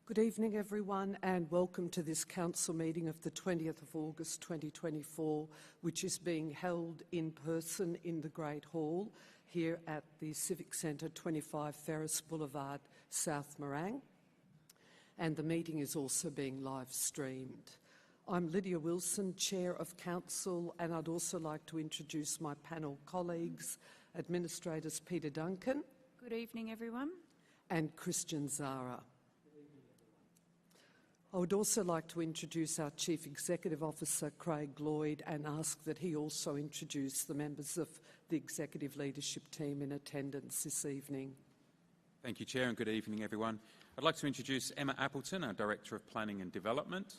Good evening, everyone, and welcome to this council meeting of the 20th of August 2024, which is being held in person in the Great Hall here at the Civic Centre, 25 Ferris Boulevard, South Morang. And the meeting is also being live streamed. I'm Lydia Wilson, Chair of Council, and I'd also like to introduce my panel colleagues, Administrators Peter Duncan. Good evening, everyone. And Christian Zara. I would also like to introduce our Chief Executive Officer, Craig Lloyd, and ask that he also introduce the members of the Executive Leadership Team in attendance this evening. Thank you, Chair, and good evening, everyone. I'd like to introduce Emma Appleton, our Director of Planning and Development,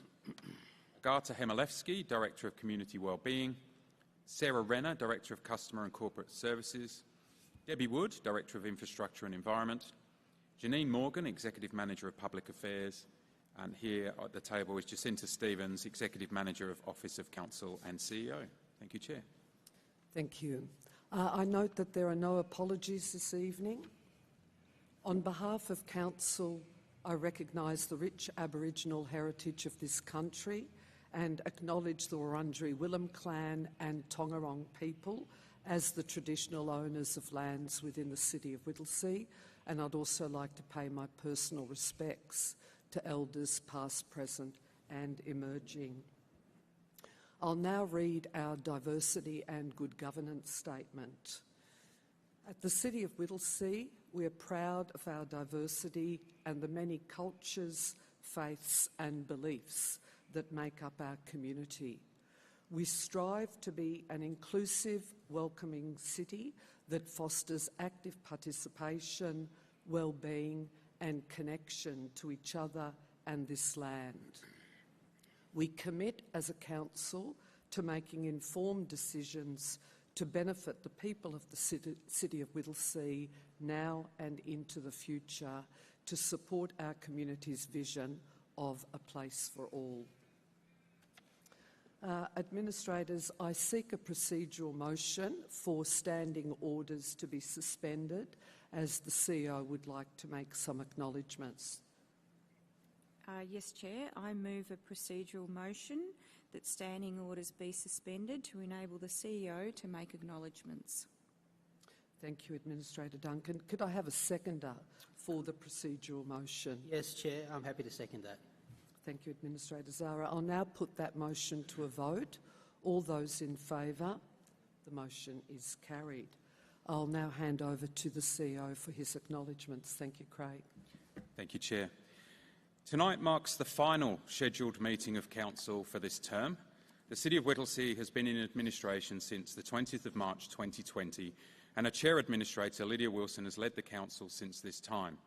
Agata Hemalevsky, Director of Community Wellbeing, Sarah Renner, Director of Customer and Corporate Services, Debbie Wood, Director of Infrastructure and Environment, Janine Morgan, Executive Manager of Public Affairs, and here at the table is Jacinta Stevens, Executive Manager of Office of Council and CEO. Thank you, Chair. Thank you. I note that there are no apologies this evening. On behalf of Council, I recognise the rich Aboriginal heritage of this country and acknowledge the Wurundjeri Willem clan and Tongarong people as the traditional owners of lands within the City of Whittlesea, and I'd also like to pay my personal respects to elders past, present and emerging. I'll now read our diversity and good governance statement. At the City of Whittlesea, we are proud of our diversity and the many cultures, faiths and beliefs that make up our community. We strive to be an inclusive, welcoming city that fosters active participation, well-being and connection to each other and this land. We commit as a council to making informed decisions to benefit the people of the City of Whittlesea now and into the future, to support our community's vision of a place for all. Administrators, I seek a procedural motion for standing orders to be suspended, as the CEO would like to make some acknowledgements. Yes, Chair. I move a procedural motion that standing orders be suspended to enable the CEO to make acknowledgements. Thank you, Administrator Duncan. Could I have a seconder for the procedural motion? Yes, Chair. I'm happy to second that. Thank you, Administrator Zara. I'll now put that motion to a vote. All those in favour? The motion is carried. I'll now hand over to the CEO for his acknowledgements. Thank you, Craig. Thank you, Chair. Tonight marks the final scheduled meeting of Council for this term. The City of Whittlesea has been in administration since the 20th of March 2020, and our Chair Administrator, Lydia Wilson, has led the Council since this time.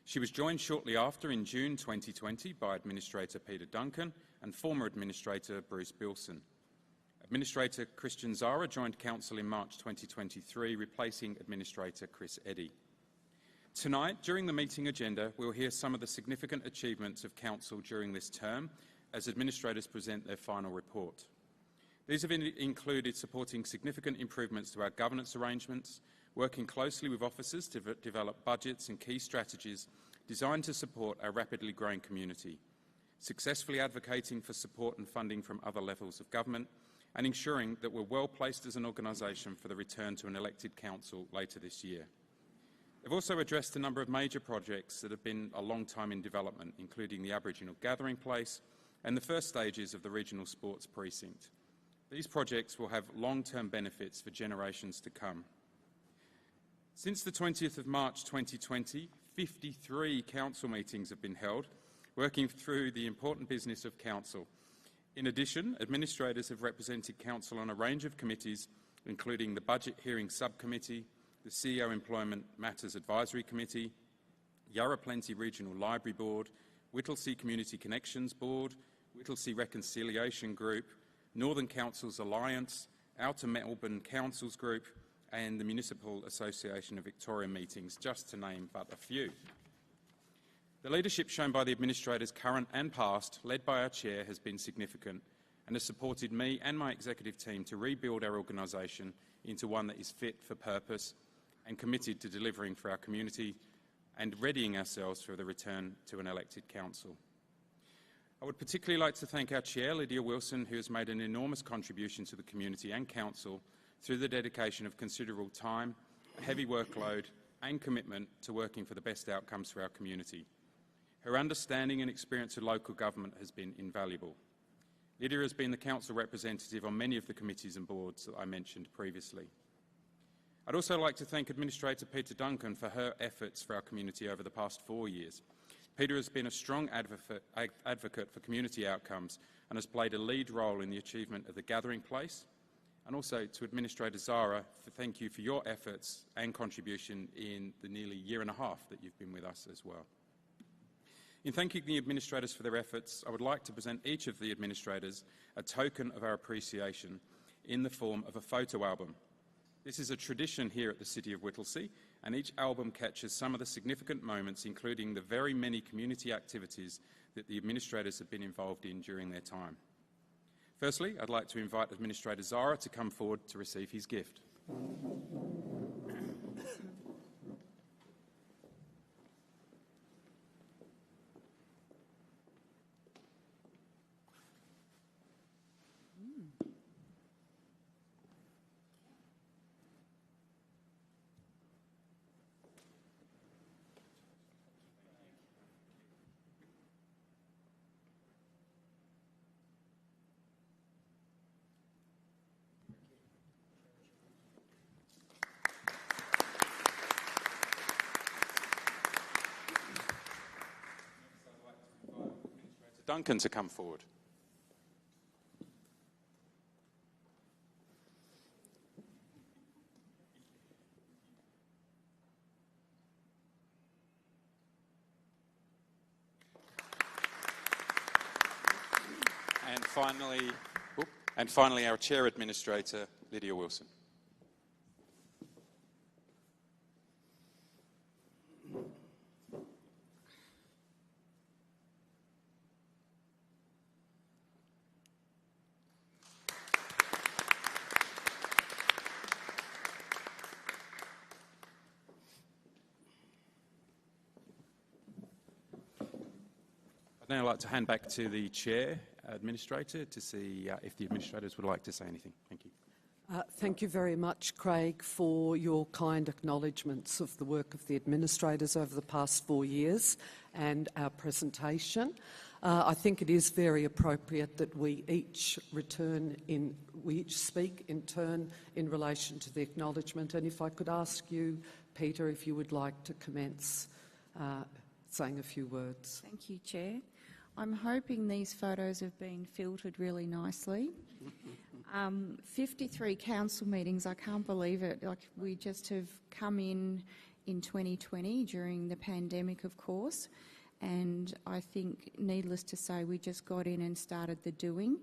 She was joined shortly after in June 2020 by Administrator Peter Duncan and former Administrator Bruce Bilson. Administrator Christian Zara joined Council in March 2023, replacing Administrator Chris Eddy. Tonight, during the meeting agenda, we'll hear some of the significant achievements of Council during this term as administrators present their final report. These have included supporting significant improvements to our governance arrangements, working closely with officers to develop budgets and key strategies designed to support our rapidly growing community, successfully advocating for support and funding from other levels of government, and ensuring that we're well placed as an organisation for the return to an elected council later this year. They've also addressed a number of major projects that have been a long time in development, including the Aboriginal Gathering Place and the first stages of the Regional Sports Precinct. These projects will have long-term benefits for generations to come. Since the 20th of March 2020, 53 council meetings have been held, working through the important business of council. In addition, administrators have represented Council on a range of committees, including the Budget Hearings Subcommittee, the CEO Employment Matters Advisory Committee, Yarra Plenty Regional Library Board, Whittlesea Community Connections Board, Whittlesea Reconciliation Group, Northern Councils Alliance, Outer Melbourne Councils Group, and the Municipal Association of Victoria meetings, just to name but a few. The leadership shown by the administrators, current and past, led by our Chair, has been significant and has supported me and my executive team to rebuild our organisation into one that is fit for purpose and committed to delivering for our community, and readying ourselves for the return to an elected council. I would particularly like to thank our Chair, Lydia Wilson, who has made an enormous contribution to the community and council through the dedication of considerable time, a heavy workload and commitment to working for the best outcomes for our community. Her understanding and experience of local government has been invaluable. Lydia has been the council representative on many of the committees and boards that I mentioned previously. I'd also like to thank Administrator Peter Duncan for her efforts for our community over the past 4 years. Peter has been a strong advocate for community outcomes and has played a lead role in the achievement of the Gathering Place. And also to Administrator Zara, thank you for your efforts and contribution in the nearly year and a half that you've been with us as well. In thanking the administrators for their efforts, I would like to present each of the administrators a token of our appreciation in the form of a photo album. This is a tradition here at the City of Whittlesea, and each album captures some of the significant moments, including the very many community activities that the administrators have been involved in during their time. Firstly, I'd like to invite Administrator Zara to come forward to receive his gift. Duncan to come forward. And finally, our Chair Administrator, Lydia Wilson. I'd now like to hand back to the Chair Administrator to see if the administrators would like to say anything. Thank you. Thank you very much, Craig, for your kind acknowledgements of the work of the administrators over the past 4 years and our presentation. I think it is very appropriate that we each speak in turn in relation to the acknowledgement. And if I could ask you, Peter, if you would like to commence saying a few words. Thank you, Chair. I'm hoping these photos have been filtered really nicely. 53 council meetings, I can't believe it. Like, we just have come in 2020 during the pandemic, of course, and I think, needless to say, we just got in and started the doing.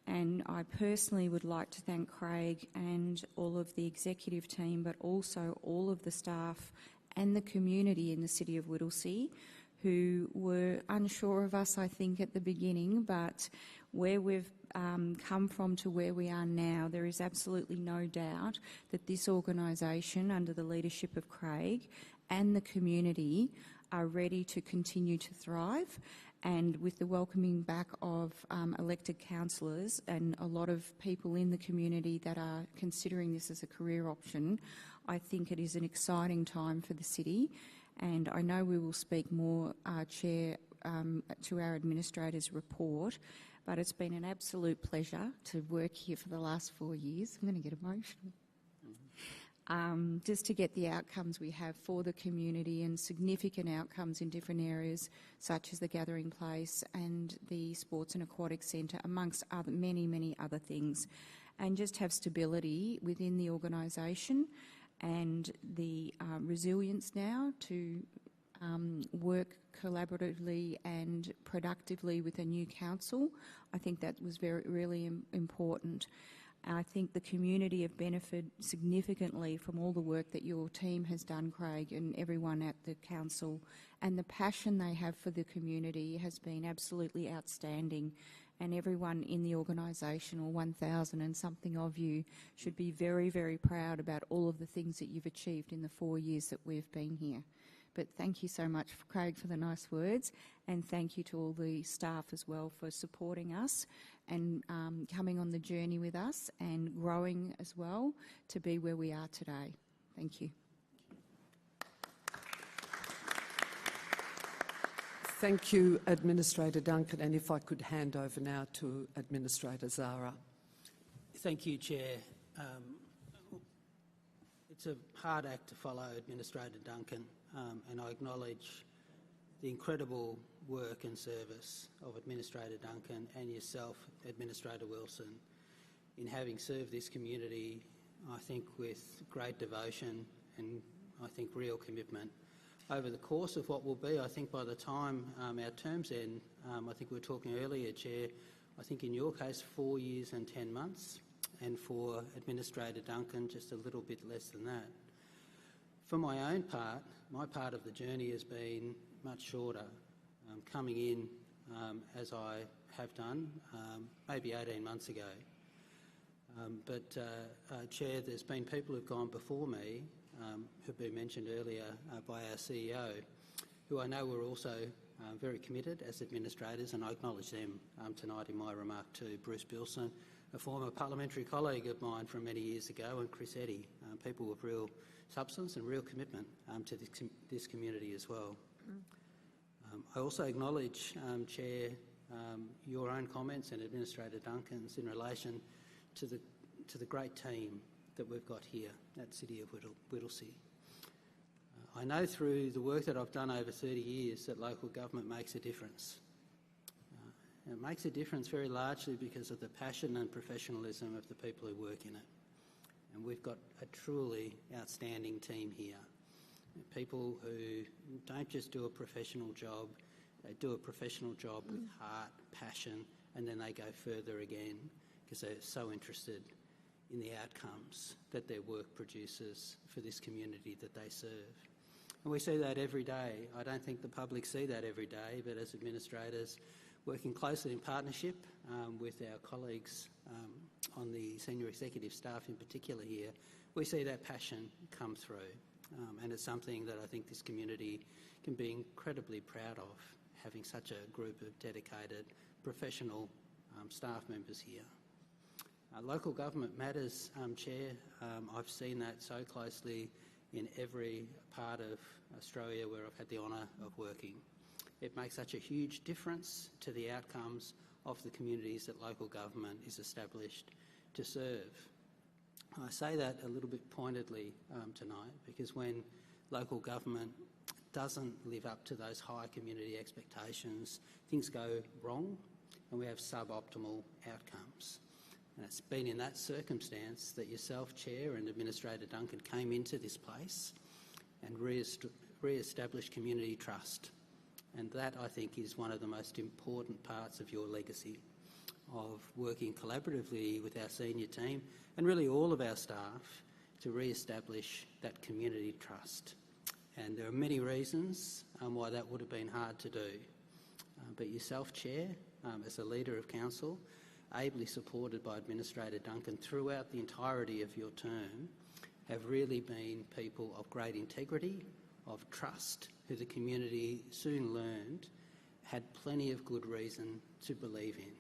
And I personally would like to thank Craig and all of the executive team, but also all of the staff and the community in the City of Whittlesea, who were unsure of us, I think, at the beginning, but where we've come from to where we are now, there is absolutely no doubt that this organisation, under the leadership of Craig and the community, are ready to continue to thrive. And with the welcoming back of elected councillors and a lot of people in the community that are considering this as a career option, I think it is an exciting time for the city. And I know we will speak more, Chair, to our administrator's report, but it's been an absolute pleasure to work here for the last 4 years. I'm going to get emotional. Just to get the outcomes we have for the community, and significant outcomes in different areas such as the Gathering Place and the Sports and Aquatic Centre, amongst many other things, and just have stability within the organisation and the resilience now to work collaboratively and productively with a new council. I think that was really important. I think the community have benefited significantly from all the work that your team has done, Craig, and everyone at the council, and the passion they have for the community has been absolutely outstanding. And everyone in the organisation, or 1,000 and something of you, should be very proud about all of the things that you've achieved in the 4 years that we've been here, But thank you so much, Craig, for the nice words, and thank you to all the staff as well for supporting us and coming on the journey with us and growing as well to be where we are today. Thank you. Thank you, Administrator Duncan, and if I could hand over now to Administrator Zara. Thank you, Chair. It's a hard act to follow, Administrator Duncan, and I acknowledge the incredible work and service of Administrator Duncan and yourself, Administrator Wilson, in having served this community, I think, with great devotion and I think real commitment. Over the course of what will be, I think by the time our terms end, I think we were talking earlier, Chair, I think in your case 4 years and 10 months, and for Administrator Duncan just a little bit less than that. For my own part, my part of the journey has been much shorter, coming in as I have done maybe 18 months ago. Chair, there's been people who've gone before me, who've been mentioned earlier by our CEO, who I know were also very committed as administrators, and I acknowledge them tonight in my remark too. Bruce Bilson, a former parliamentary colleague of mine from many years ago, and Chris Eddy, people with real substance and real commitment to this community as well. I also acknowledge, Chair, your own comments and Administrator Duncan's in relation to the great team that we've got here at City of Whittlesea. I know through the work that I've done over 30 years that local government makes a difference. It makes a difference very largely because of the passion and professionalism of the people who work in it. And we've got a truly outstanding team here. People who don't just do a professional job, they do a professional job with heart, passion, and then they go further again because they're so interested in the outcomes that their work produces for this community that they serve. And we see that every day. I don't think the public see that every day, but as administrators, working closely in partnership with our colleagues on the senior executive staff in particular here, we see that passion come through. And it's something that I think this community can be incredibly proud of, having such a group of dedicated professional staff members here. Local government matters, Chair. I've seen that so closely in every part of Australia where I've had the honour of working. It makes such a huge difference to the outcomes of the communities that local government is established to serve. I say that a little bit pointedly tonight because when local government doesn't live up to those high community expectations, things go wrong and we have suboptimal outcomes. And it's been in that circumstance that yourself, Chair, and Administrator Duncan came into this place and re-established community trust. And that, I think, is one of the most important parts of your legacy, of working collaboratively with our senior team and really all of our staff to re-establish that community trust. And there are many reasons why that would have been hard to do. But yourself, Chair, as a leader of council, ably supported by Administrator Duncan throughout the entirety of your term, have really been people of great integrity, of trust, who the community soon learned had plenty of good reason to believe in.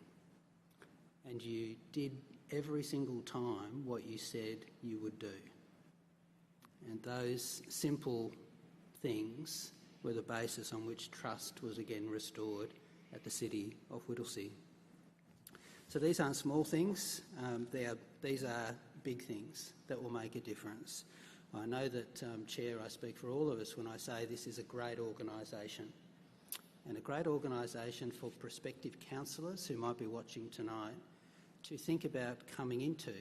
And you did every single time what you said you would do. And those simple things were the basis on which trust was again restored at the City of Whittlesea. So these aren't small things, these are big things that will make a difference. I know that, Chair, I speak for all of us when I say this is a great organisation, and a great organisation for prospective councillors who might be watching tonight to think about coming into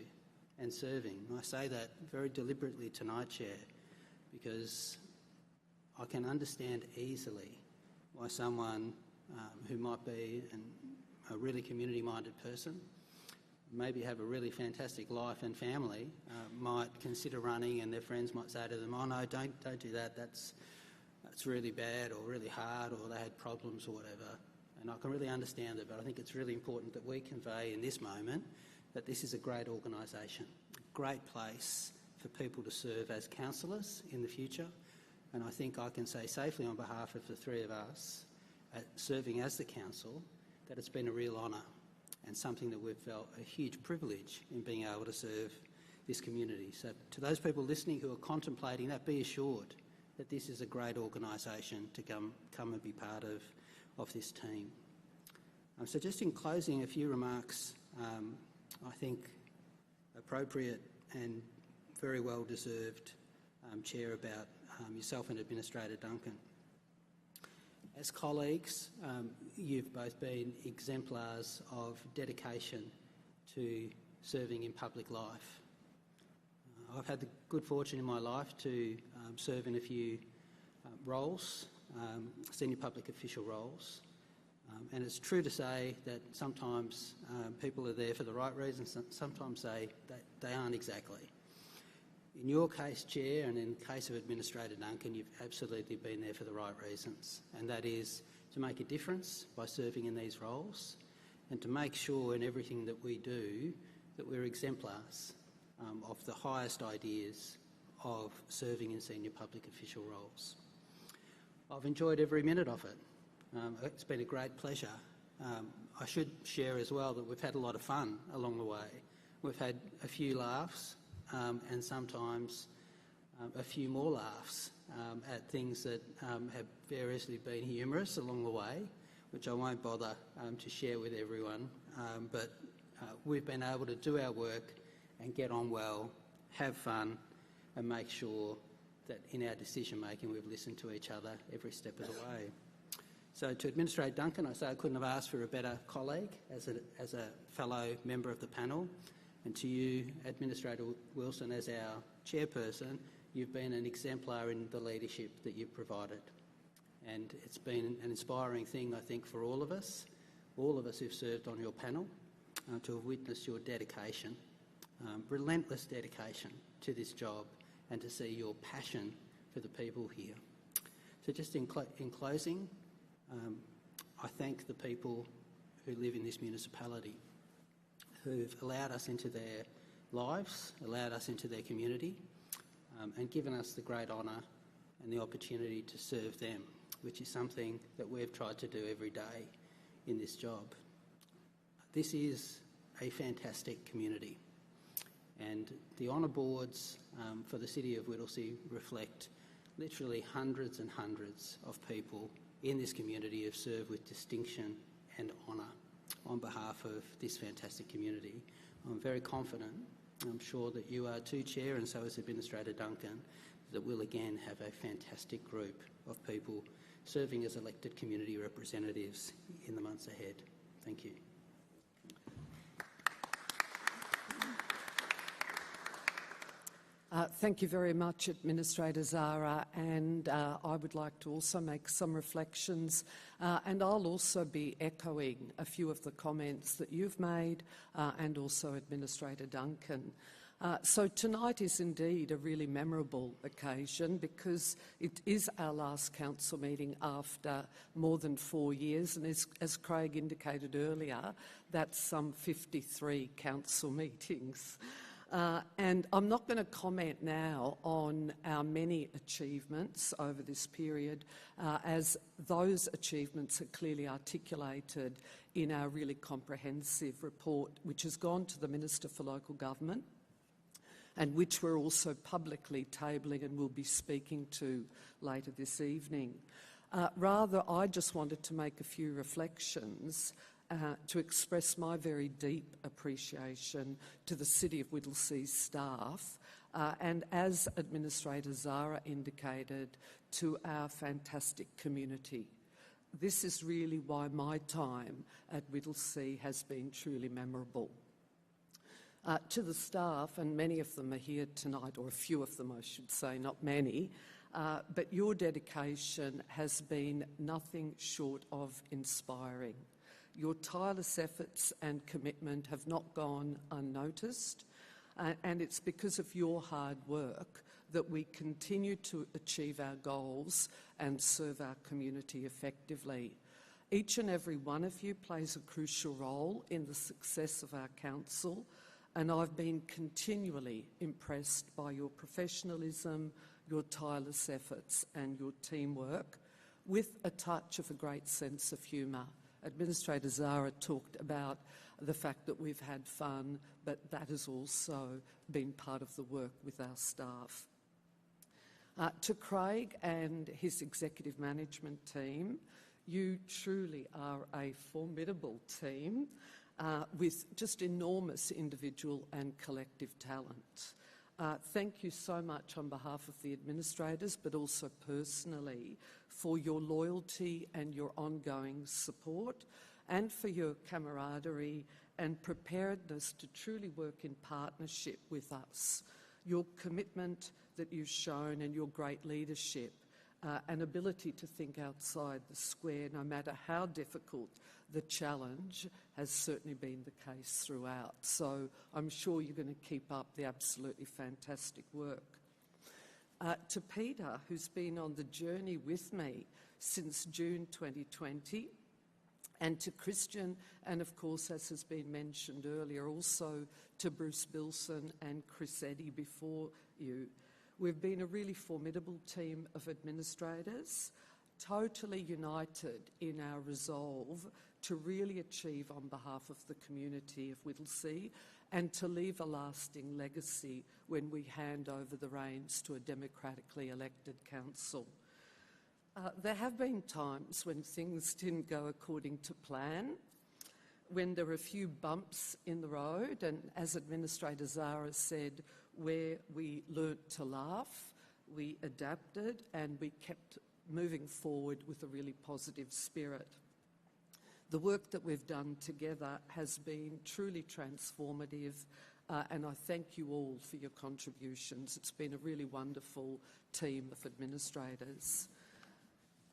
and serving. I say that very deliberately tonight, Chair, because I can understand easily why someone who might be a really community-minded person, maybe have a really fantastic life and family, might consider running, and their friends might say to them, "Oh no, don't do that. That's really bad or really hard, or they had problems or whatever." And I can really understand it, but I think it's really important that we convey in this moment that this is a great organisation, a great place for people to serve as councillors in the future, and I think I can say safely on behalf of the three of us serving as the council that it's been a real honour and something that we've felt a huge privilege in being able to serve this community. So to those people listening who are contemplating that, be assured that this is a great organisation to come and be part of this team. So just in closing, a few remarks, I think appropriate and very well deserved, Chair, about yourself and Administrator Duncan. As colleagues, you've both been exemplars of dedication to serving in public life. I've had the good fortune in my life to serve in a few roles, senior public official roles, and it's true to say that sometimes people are there for the right reasons, sometimes they aren't exactly. In your case, Chair, and in the case of Administrator Duncan, you've absolutely been there for the right reasons, and that is to make a difference by serving in these roles and to make sure in everything that we do that we're exemplars of the highest ideas of serving in senior public official roles. I've enjoyed every minute of it. It's been a great pleasure. I should share as well that we've had a lot of fun along the way. We've had a few laughs and sometimes a few more laughs at things that have variously been humorous along the way, which I won't bother to share with everyone. But we've been able to do our work and get on well, have fun, and make sure that in our decision making we've listened to each other every step of the way. So to Administrator Duncan, I say I couldn't have asked for a better colleague as a fellow member of the panel. And to you, Administrator Wilson, as our chairperson, you've been an exemplar in the leadership that you've provided. And it's been an inspiring thing, I think, for all of us who've served on your panel, to have witnessed your dedication, relentless dedication to this job, and to see your passion for the people here. So just in closing, I thank the people who live in this municipality, who've allowed us into their lives, allowed us into their community, and given us the great honour and the opportunity to serve them, which is something that we've tried to do every day in this job. This is a fantastic community, and the honour boards for the City of Whittlesea reflect literally hundreds and hundreds of people in this community who have served with distinction and honour on behalf of this fantastic community. I'm very confident, I'm sure that you are too, Chair, and so is Administrator Duncan, that we'll again have a fantastic group of people serving as elected community representatives in the months ahead. Thank you. Thank you very much, Administrator Zara, and I would like to also make some reflections, and I'll also be echoing a few of the comments that you've made, and also Administrator Duncan. So tonight is indeed a really memorable occasion because it is our last council meeting after more than 4 years, and as Craig indicated earlier, that's some 53 council meetings. And I'm not going to comment now on our many achievements over this period, as those achievements are clearly articulated in our really comprehensive report, which has gone to the Minister for Local Government and which we're also publicly tabling and will be speaking to later this evening. Rather, I just wanted to make a few reflections to express my very deep appreciation to the City of Whittlesea's staff and, as Administrator Zara indicated, to our fantastic community. This is really why my time at Whittlesea has been truly memorable. To the staff, and many of them are here tonight, or a few of them I should say, not many, but your dedication has been nothing short of inspiring. Your tireless efforts and commitment have not gone unnoticed, and it's because of your hard work that we continue to achieve our goals and serve our community effectively. Each and every one of you plays a crucial role in the success of our council, and I've been continually impressed by your professionalism, your tireless efforts and your teamwork with a touch of a great sense of humour. Administrator Zara talked about the fact that we've had fun, but that has also been part of the work with our staff. To Craig and his executive management team, you truly are a formidable team with just enormous individual and collective talent. Thank you so much on behalf of the administrators, but also personally, for your loyalty and your ongoing support, and for your camaraderie and preparedness to truly work in partnership with us. Your commitment that you've shown and your great leadership and ability to think outside the square, no matter how difficult the challenge, has certainly been the case throughout. So I'm sure you're going to keep up the absolutely fantastic work. To Peter, who's been on the journey with me since June 2020, and to Christian, and of course, as has been mentioned earlier, also to Bruce Bilson and Chris Eddy before you. We've been a really formidable team of administrators, totally united in our resolve to really achieve on behalf of the community of Whittlesea and to leave a lasting legacy when we hand over the reins to a democratically elected council. There have been times when things didn't go according to plan, when there were a few bumps in the road, and as Administrator Zara said, where we learnt to laugh, we adapted, and we kept moving forward with a really positive spirit. The work that we've done together has been truly transformative, and I thank you all for your contributions. It's been a really wonderful team of administrators.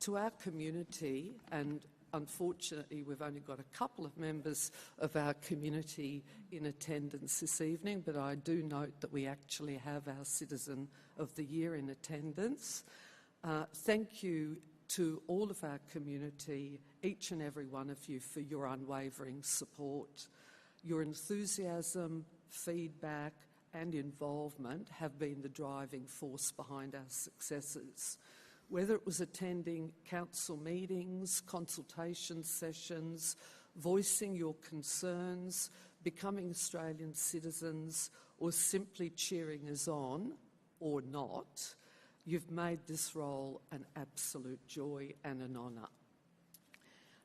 To our community, and unfortunately we've only got a couple of members of our community in attendance this evening, but I do note that we actually have our Citizen of the Year in attendance. Thank you to all of our community, each and every one of you, for your unwavering support. Your enthusiasm, feedback and involvement have been the driving force behind our successes. Whether it was attending council meetings, consultation sessions, voicing your concerns, becoming Australian citizens, or simply cheering us on, or not, you've made this role an absolute joy and an honour.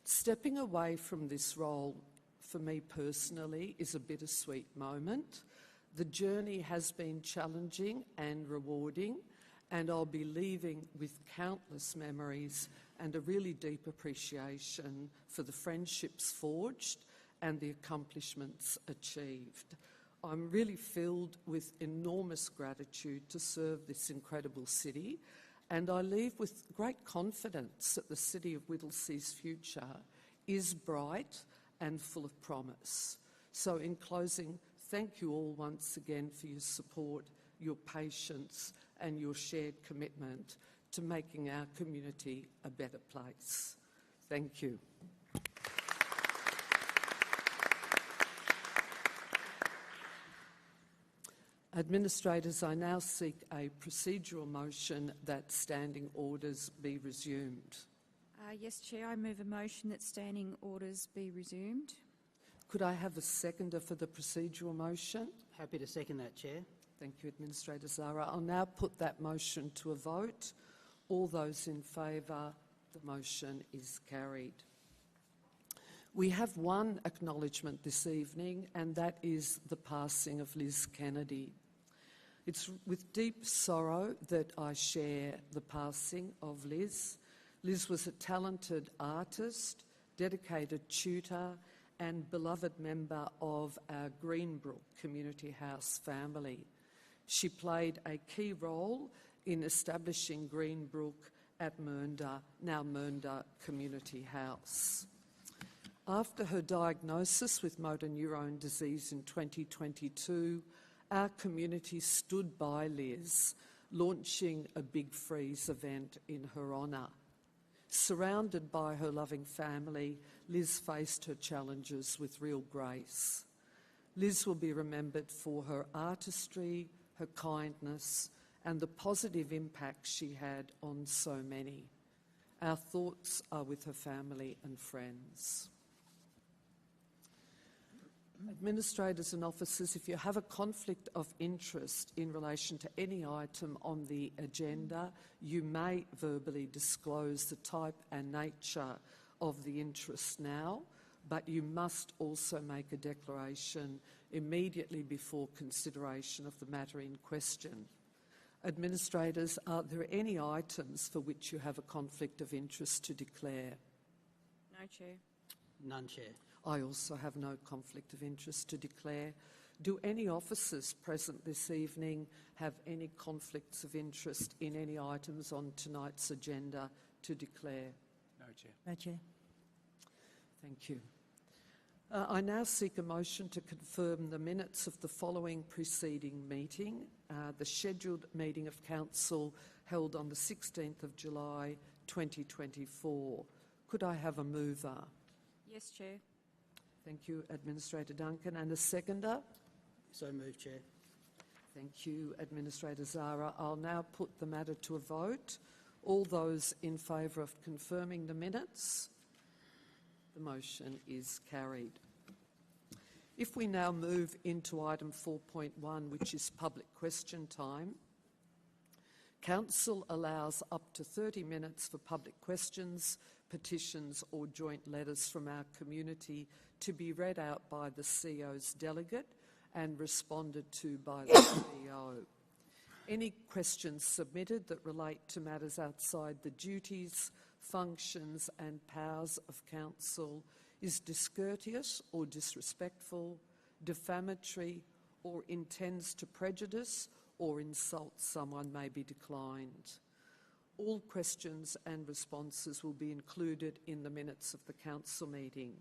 Stepping away from this role, for me personally, is a bittersweet moment. The journey has been challenging and rewarding, and I'll be leaving with countless memories and a really deep appreciation for the friendships forged and the accomplishments achieved. I'm really filled with enormous gratitude to serve this incredible city, and I leave with great confidence that the City of Whittlesea's future is bright and full of promise. So in closing, thank you all once again for your support, your patience and your shared commitment to making our community a better place. Thank you. Administrators, I now seek a procedural motion that standing orders be resumed. Yes, Chair, I move a motion that standing orders be resumed. Could I have a seconder for the procedural motion? Happy to second that, Chair. Thank you, Administrator Zara. I'll now put that motion to a vote. All those in favour, the motion is carried. We have one acknowledgement this evening, and that is the passing of Liz Kennedy. It's with deep sorrow that I share the passing of Liz. Liz was a talented artist, dedicated tutor and beloved member of our Greenbrook Community House family. She played a key role in establishing Greenbrook at Mernda, now Mernda Community House. After her diagnosis with motor neurone disease in 2022, our community stood by Liz, launching a Big Freeze event in her honour. Surrounded by her loving family, Liz faced her challenges with real grace. Liz will be remembered for her artistry, her kindness and the positive impact she had on so many. Our thoughts are with her family and friends. Administrators and officers, if you have a conflict of interest in relation to any item on the agenda, you may verbally disclose the type and nature of the interest now, but you must also make a declaration immediately before consideration of the matter in question. Administrators, are there any items for which you have a conflict of interest to declare? No, Chair. None, Chair. I also have no conflict of interest to declare. Do any officers present this evening have any conflicts of interest in any items on tonight's agenda to declare? No, Chair. No, Chair. Thank you. I now seek a motion to confirm the minutes of the following preceding meeting, the scheduled meeting of Council held on the 16th of July 2024. Could I have a mover? Yes, Chair. Thank you, Administrator Duncan. And a seconder? So moved, Chair. Thank you, Administrator Zara. I'll now put the matter to a vote. All those in favour of confirming the minutes? The motion is carried. If we now move into item 4.1, which is public question time, Council allows up to 30 minutes for public questions, petitions or joint letters from our community to be read out by the CEO's delegate and responded to by the CEO. Any questions submitted that relate to matters outside the duties, functions and powers of Council is discourteous or disrespectful, defamatory or intends to prejudice or insult someone may be declined. All questions and responses will be included in the minutes of the Council meeting.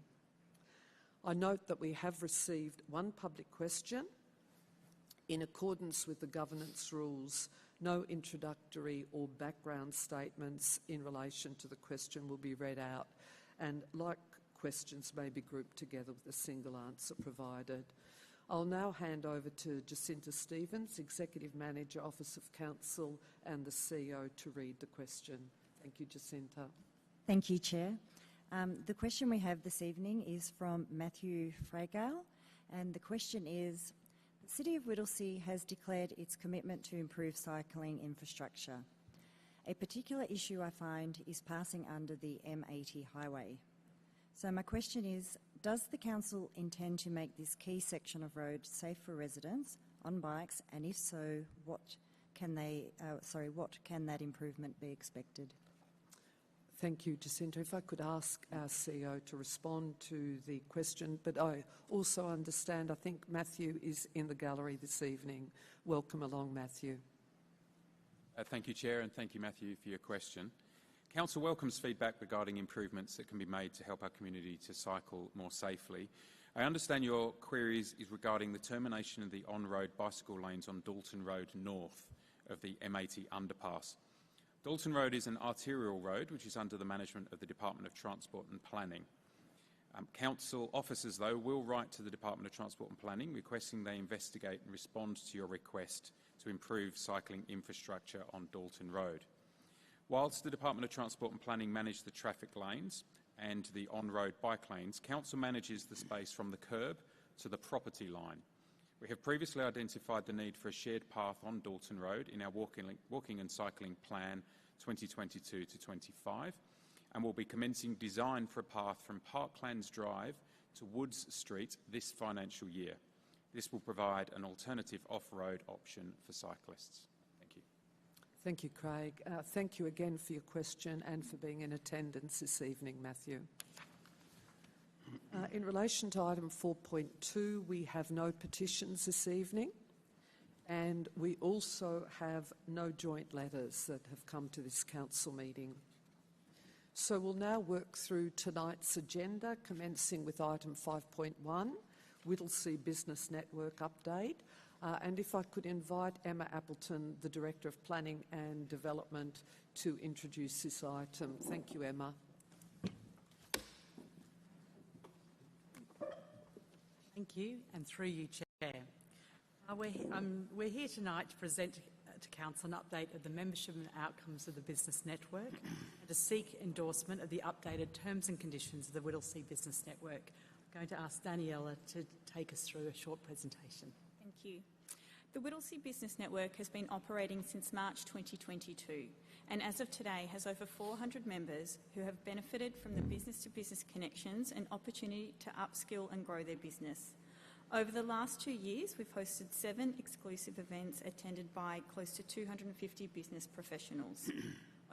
I note that we have received one public question. In accordance with the governance rules, no introductory or background statements in relation to the question will be read out, and like questions may be grouped together with a single answer provided. I'll now hand over to Jacinta Stevens, Executive Manager, Office of Council and the CEO, to read the question. Thank you, Jacinta. Thank you, Chair. The question we have this evening is from Matthew Fragale, and the question is, the City of Whittlesea has declared its commitment to improve cycling infrastructure. A particular issue I find is passing under the M80 highway. So my question is, does the Council intend to make this key section of road safe for residents on bikes, and if so, what can that improvement be expected? Thank you, Jacinta. If I could ask our CEO to respond to the question, but I also understand, I think Matthew is in the gallery this evening. Welcome along, Matthew. Thank you, Chair, and thank you, Matthew, for your question. Council welcomes feedback regarding improvements that can be made to help our community to cycle more safely. I understand your queries is regarding the termination of the on-road bicycle lanes on Dalton Road north of the M80 underpass. Dalton Road is an arterial road which is under the management of the Department of Transport and Planning. Council officers, though, will write to the Department of Transport and Planning requesting they investigate and respond to your request to improve cycling infrastructure on Dalton Road. Whilst the Department of Transport and Planning manage the traffic lanes and the on-road bike lanes, Council manages the space from the curb to the property line. We have previously identified the need for a shared path on Dalton Road in our walking and cycling plan 2022 to 25, and will be commencing design for a path from Parklands Drive to Woods Street this financial year. This will provide an alternative off-road option for cyclists. Thank you. Thank you, Craig. Thank you again for your question and for being in attendance this evening, Matthew. In relation to item 4.2, we have no petitions this evening, and we also have no joint letters that have come to this council meeting. So we'll now work through tonight's agenda, commencing with item 5.1, Whittlesea Business Network Update. And if I could invite Emma Appleton, the Director of Planning and Development, to introduce this item. Thank you, Emma. Thank you, and through you, Chair. We're here tonight to present to Council an update of the membership and outcomes of the Business Network and to seek endorsement of the updated terms and conditions of the Whittlesea Business Network. I'm going to ask Daniela to take us through a short presentation. Thank you. The Whittlesea Business Network has been operating since March 2022 and as of today has over 400 members who have benefited from the business-to-business connections and opportunity to upskill and grow their business. Over the last 2 years, we've hosted 7 exclusive events attended by close to 250 business professionals.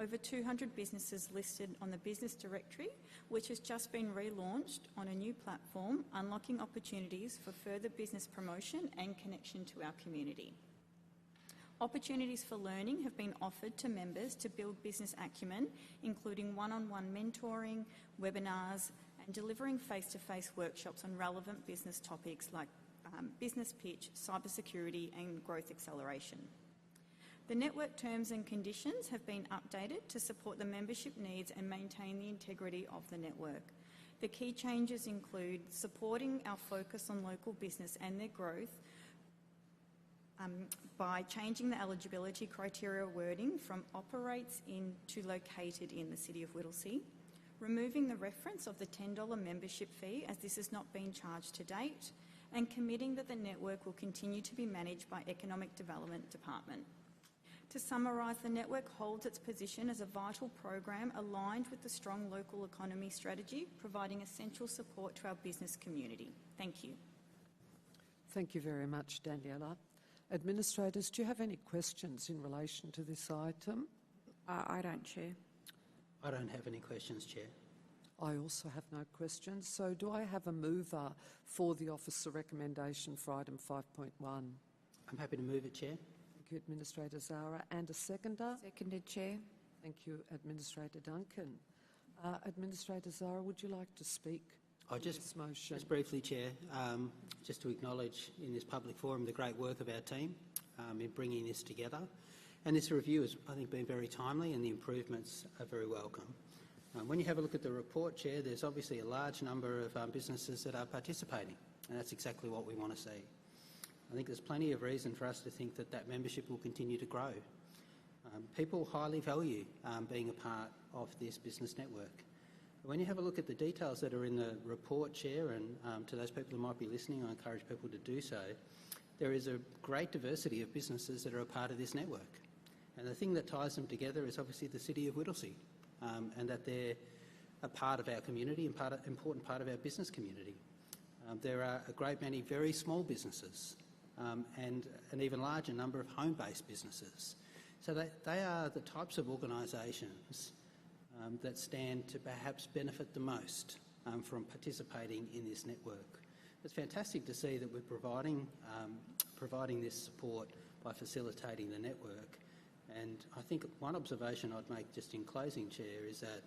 Over 200 businesses listed on the Business Directory, which has just been relaunched on a new platform, unlocking opportunities for further business promotion and connection to our community. Opportunities for learning have been offered to members to build business acumen, including one-on-one mentoring, webinars, and delivering face-to-face workshops on relevant business topics like business pitch, cybersecurity, and growth acceleration. The network terms and conditions have been updated to support the membership needs and maintain the integrity of the network. The key changes include supporting our focus on local business and their growth by changing the eligibility criteria wording from operates in to located in the City of Whittlesea, removing the reference of the $10 membership fee as this has not been charged to date, and committing that the network will continue to be managed by Economic Development Department. To summarise, the network holds its position as a vital program aligned with the strong local economy strategy, providing essential support to our business community. Thank you. Thank you very much, Daniela. Administrators, do you have any questions in relation to this item? I don't, Chair. I don't have any questions, Chair. I also have no questions. So do I have a mover for the officer recommendation for item 5.1? I'm happy to move it, Chair. Thank you, Administrator Zara. And a seconder? Seconded, Chair. Thank you, Administrator Duncan. Administrator Zara, would you like to speak on this motion? Just briefly, Chair, just to acknowledge in this public forum the great work of our team in bringing this together. And this review has, I think, been very timely and the improvements are very welcome. When you have a look at the report, Chair, there's obviously a large number of businesses that are participating, and that's exactly what we want to see. I think there's plenty of reason for us to think that that membership will continue to grow. People highly value being a part of this business network. When you have a look at the details that are in the report, Chair, and to those people who might be listening, I encourage people to do so, there is a great diversity of businesses that are a part of this network. And the thing that ties them together is obviously the City of Whittlesea, and that they're a part of our community and important part of our business community. There are a great many very small businesses and an even larger number of home-based businesses. So they are the types of organisations that stand to perhaps benefit the most from participating in this network. It's fantastic to see that we're providing this support by facilitating the network. And I think one observation I'd make just in closing, Chair, is that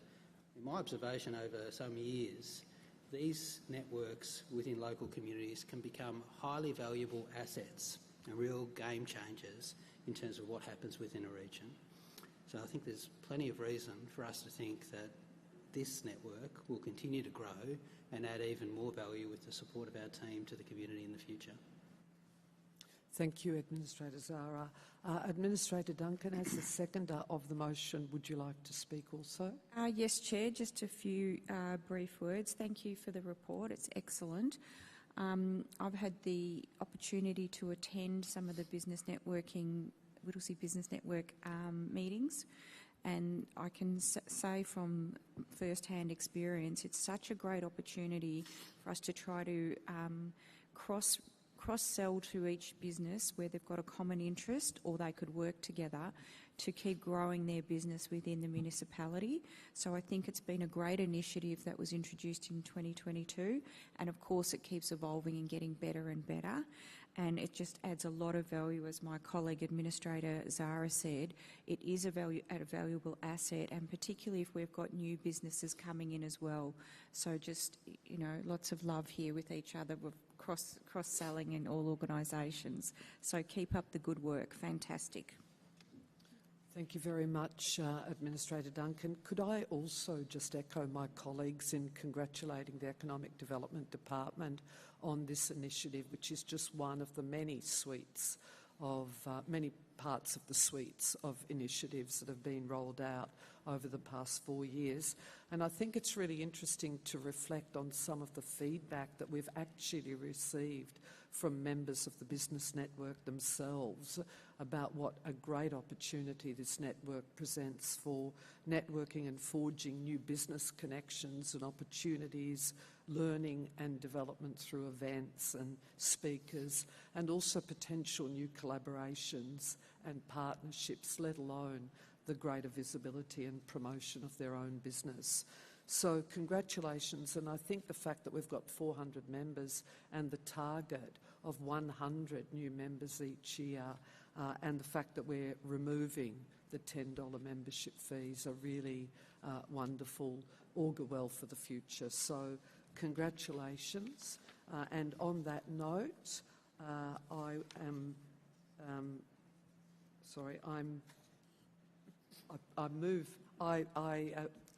in my observation over some years, these networks within local communities can become highly valuable assets and real game changers in terms of what happens within a region. So I think there's plenty of reason for us to think that this network will continue to grow and add even more value with the support of our team to the community in the future. Thank you, Administrator Zara. Administrator Duncan, as the seconder of the motion, would you like to speak also? Yes, Chair, just a few brief words. Thank you for the report. It's excellent. I've had the opportunity to attend some of the Whittlesea Business Network meetings, and I can say from first-hand experience, it's such a great opportunity for us to try to cross-sell to each business where they've got a common interest, or they could work together to keep growing their business within the municipality. So I think it's been a great initiative that was introduced in 2022, and of course it keeps evolving and getting better and better, and it just adds a lot of value. As my colleague Administrator Zara said, it is a valuable asset, and particularly if we've got new businesses coming in as well. So just, you know, lots of love here with each other. We're cross-selling in all organisations. So keep up the good work. Fantastic. Thank you very much, Administrator Duncan. Could I also just echo my colleagues in congratulating the Economic Development Department on this initiative, which is just one of the many suites of many parts of the suites of initiatives that have been rolled out over the past 4 years. And I think it's really interesting to reflect on some of the feedback that we've actually received from members of the business network themselves about what a great opportunity this network presents for networking and forging new business connections and opportunities, learning and development through events and speakers, and also potential new collaborations and partnerships, let alone the greater visibility and promotion of their own business. So congratulations, and I think the fact that we've got 400 members and the target of 100 new members each year, and the fact that we're removing the $10 membership fees are really wonderful, augur well for the future. So congratulations. And on that note,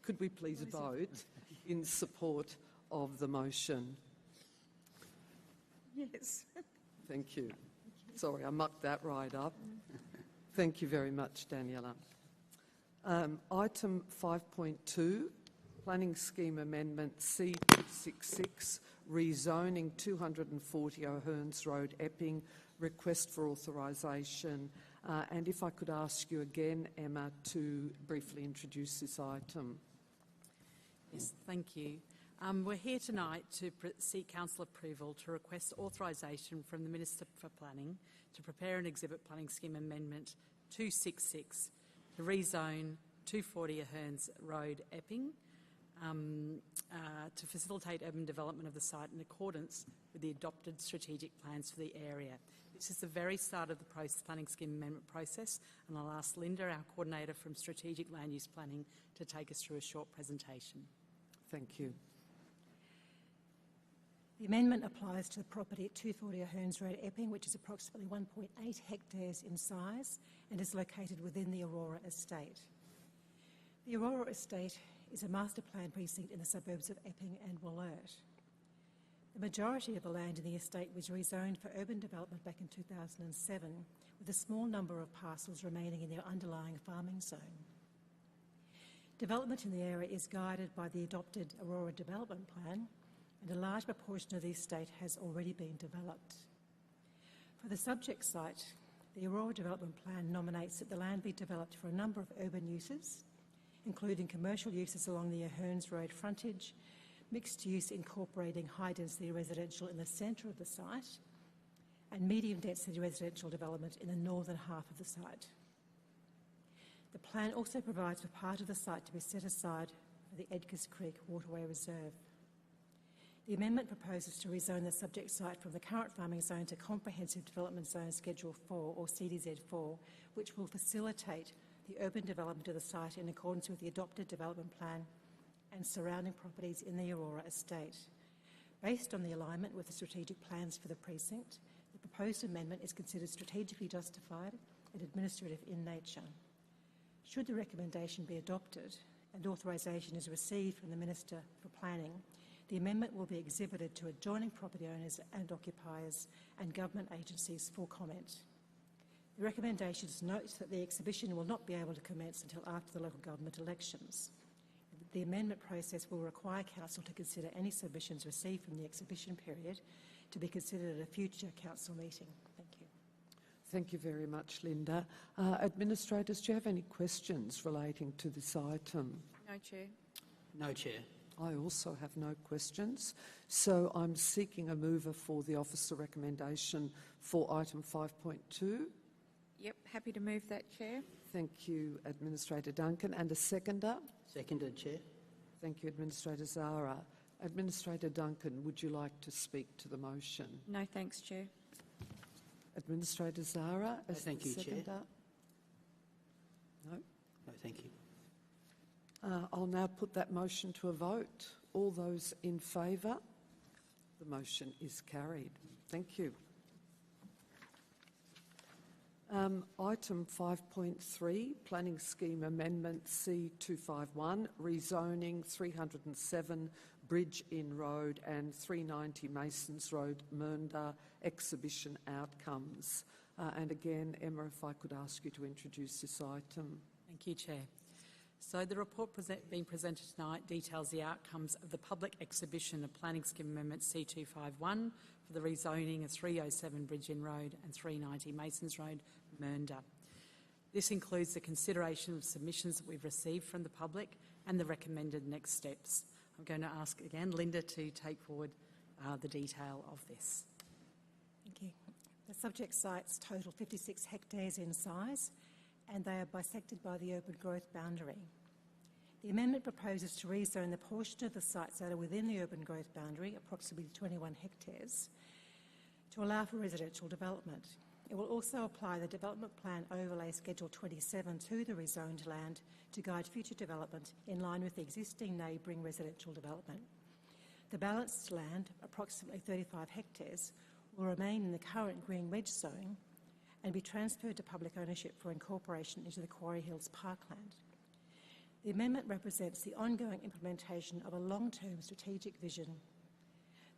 could we please vote in support of the motion? Yes. Thank you. Sorry, I mucked that right up. Thank you very much, Daniela. Item 5.2, Planning Scheme Amendment C266, rezoning 240 O'Hearns Road, Epping, request for authorisation. And if I could ask you again, Emma, to briefly introduce this item. Yes, thank you. We're here tonight to seek council approval to request authorisation from the Minister for Planning to prepare and exhibit Planning Scheme Amendment 266 to rezone 240 O'Hearns Road, Epping, to facilitate urban development of the site in accordance with the adopted strategic plans for the area. This is the very start of the planning scheme amendment process, and I'll ask Linda, our coordinator from Strategic Land Use Planning, to take us through a short presentation. Thank you. The amendment applies to the property at 240 O'Hearns Road, Epping, which is approximately 1.8 hectares in size and is located within the Aurora Estate. The Aurora Estate is a master plan precinct in the suburbs of Epping and Wollert. The majority of the land in the estate was rezoned for urban development back in 2007, with a small number of parcels remaining in their underlying farming zone. Development in the area is guided by the adopted Aurora Development Plan, and a large proportion of the estate has already been developed. For the subject site, the Aurora Development Plan nominates that the land be developed for a number of urban uses, including commercial uses along the O'Hearns Road frontage, mixed use incorporating high-density residential in the centre of the site, and medium-density residential development in the northern half of the site. The plan also provides for part of the site to be set aside for the Edgars Creek Waterway Reserve. The amendment proposes to rezone the subject site from the current farming zone to Comprehensive Development Zone Schedule 4, or CDZ4, which will facilitate the urban development of the site in accordance with the adopted development plan and surrounding properties in the Aurora Estate. Based on the alignment with the strategic plans for the precinct, the proposed amendment is considered strategically justified and administrative in nature. Should the recommendation be adopted and authorisation is received from the Minister for Planning, the amendment will be exhibited to adjoining property owners and occupiers and government agencies for comment. The recommendations note that the exhibition will not be able to commence until after the local government elections. The amendment process will require Council to consider any submissions received from the exhibition period to be considered at a future Council meeting. Thank you. Thank you very much, Linda. Administrators, do you have any questions relating to this item? No, Chair. No, Chair. I also have no questions. So I'm seeking a mover for the officer recommendation for item 5.2. Yep, happy to move that, Chair. Thank you, Administrator Duncan. And a seconder? Seconded, Chair. Thank you, Administrator Zara. Administrator Duncan, would you like to speak to the motion? No, thanks, Chair. Administrator Zara, as thank the you, Chair. seconder? No? No, thank you. I'll now put that motion to a vote. All those in favour? The motion is carried. Thank you. Item 5.3, Planning Scheme Amendment C251, rezoning 307 Bridge Inn Road and 390 Masons Road, Mernda, exhibition outcomes. And again, Emma, if I could ask you to introduce this item. Thank you, Chair. So the report being presented tonight details the outcomes of the public exhibition of Planning Scheme Amendment C251 for the rezoning of 307 Bridge End Road and 390 Masons Road, Mernda. This includes the consideration of submissions that we've received from the public and the recommended next steps. I'm going to ask again Linda to take forward the detail of this. Thank you. The subject sites total 56 hectares in size, and they are bisected by the urban growth boundary. The amendment proposes to rezone the portion of the sites that are within the urban growth boundary, approximately 21 hectares, to allow for residential development. It will also apply the Development Plan Overlay Schedule 27 to the rezoned land to guide future development in line with the existing neighbouring residential development. The balanced land, approximately 35 hectares, will remain in the current green wedge zone and be transferred to public ownership for incorporation into the Quarry Hills Parkland. The amendment represents the ongoing implementation of a long-term strategic vision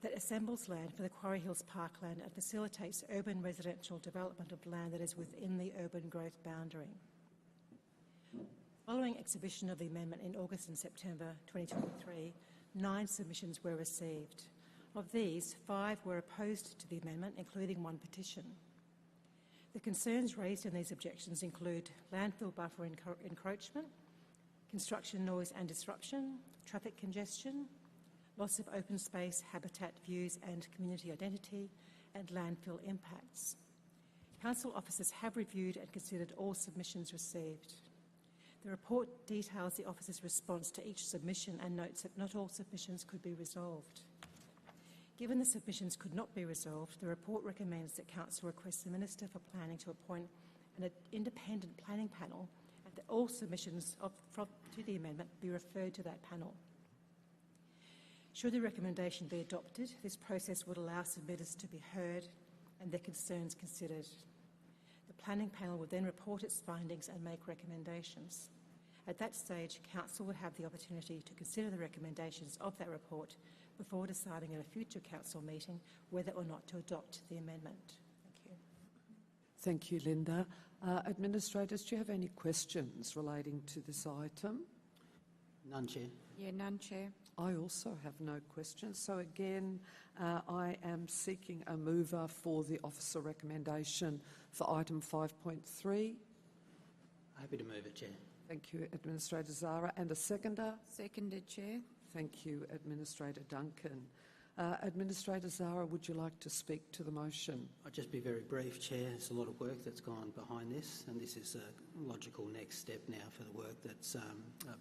that assembles land for the Quarry Hills Parkland and facilitates urban residential development of land that is within the urban growth boundary. Following exhibition of the amendment in August and September 2023, 9 submissions were received. Of these, 5 were opposed to the amendment, including 1 petition. The concerns raised in these objections include landfill buffer encroachment, construction noise and disruption, traffic congestion, loss of open space, habitat views and community identity, and landfill impacts. Council officers have reviewed and considered all submissions received. The report details the officer's response to each submission and notes that not all submissions could be resolved. Given the submissions could not be resolved, the report recommends that Council request the Minister for Planning to appoint an independent planning panel and that all submissions to the amendment be referred to that panel. Should the recommendation be adopted, this process would allow submitters to be heard and their concerns considered. The planning panel would then report its findings and make recommendations. At that stage, Council would have the opportunity to consider the recommendations of that report before deciding at a future Council meeting whether or not to adopt the amendment. Thank you. Thank you, Linda. Administrators, do you have any questions relating to this item? None, Chair. Yeah, none, Chair. I also have no questions. So again, I am seeking a mover for the officer recommendation for item 5.3. Happy to move it, Chair. Thank you, Administrator Zara. And a seconder? Seconded, Chair. Thank you, Administrator Duncan. Administrator Zara, would you like to speak to the motion? I'll just be very brief, Chair. There's a lot of work that's gone behind this, and this is a logical next step now for the work that's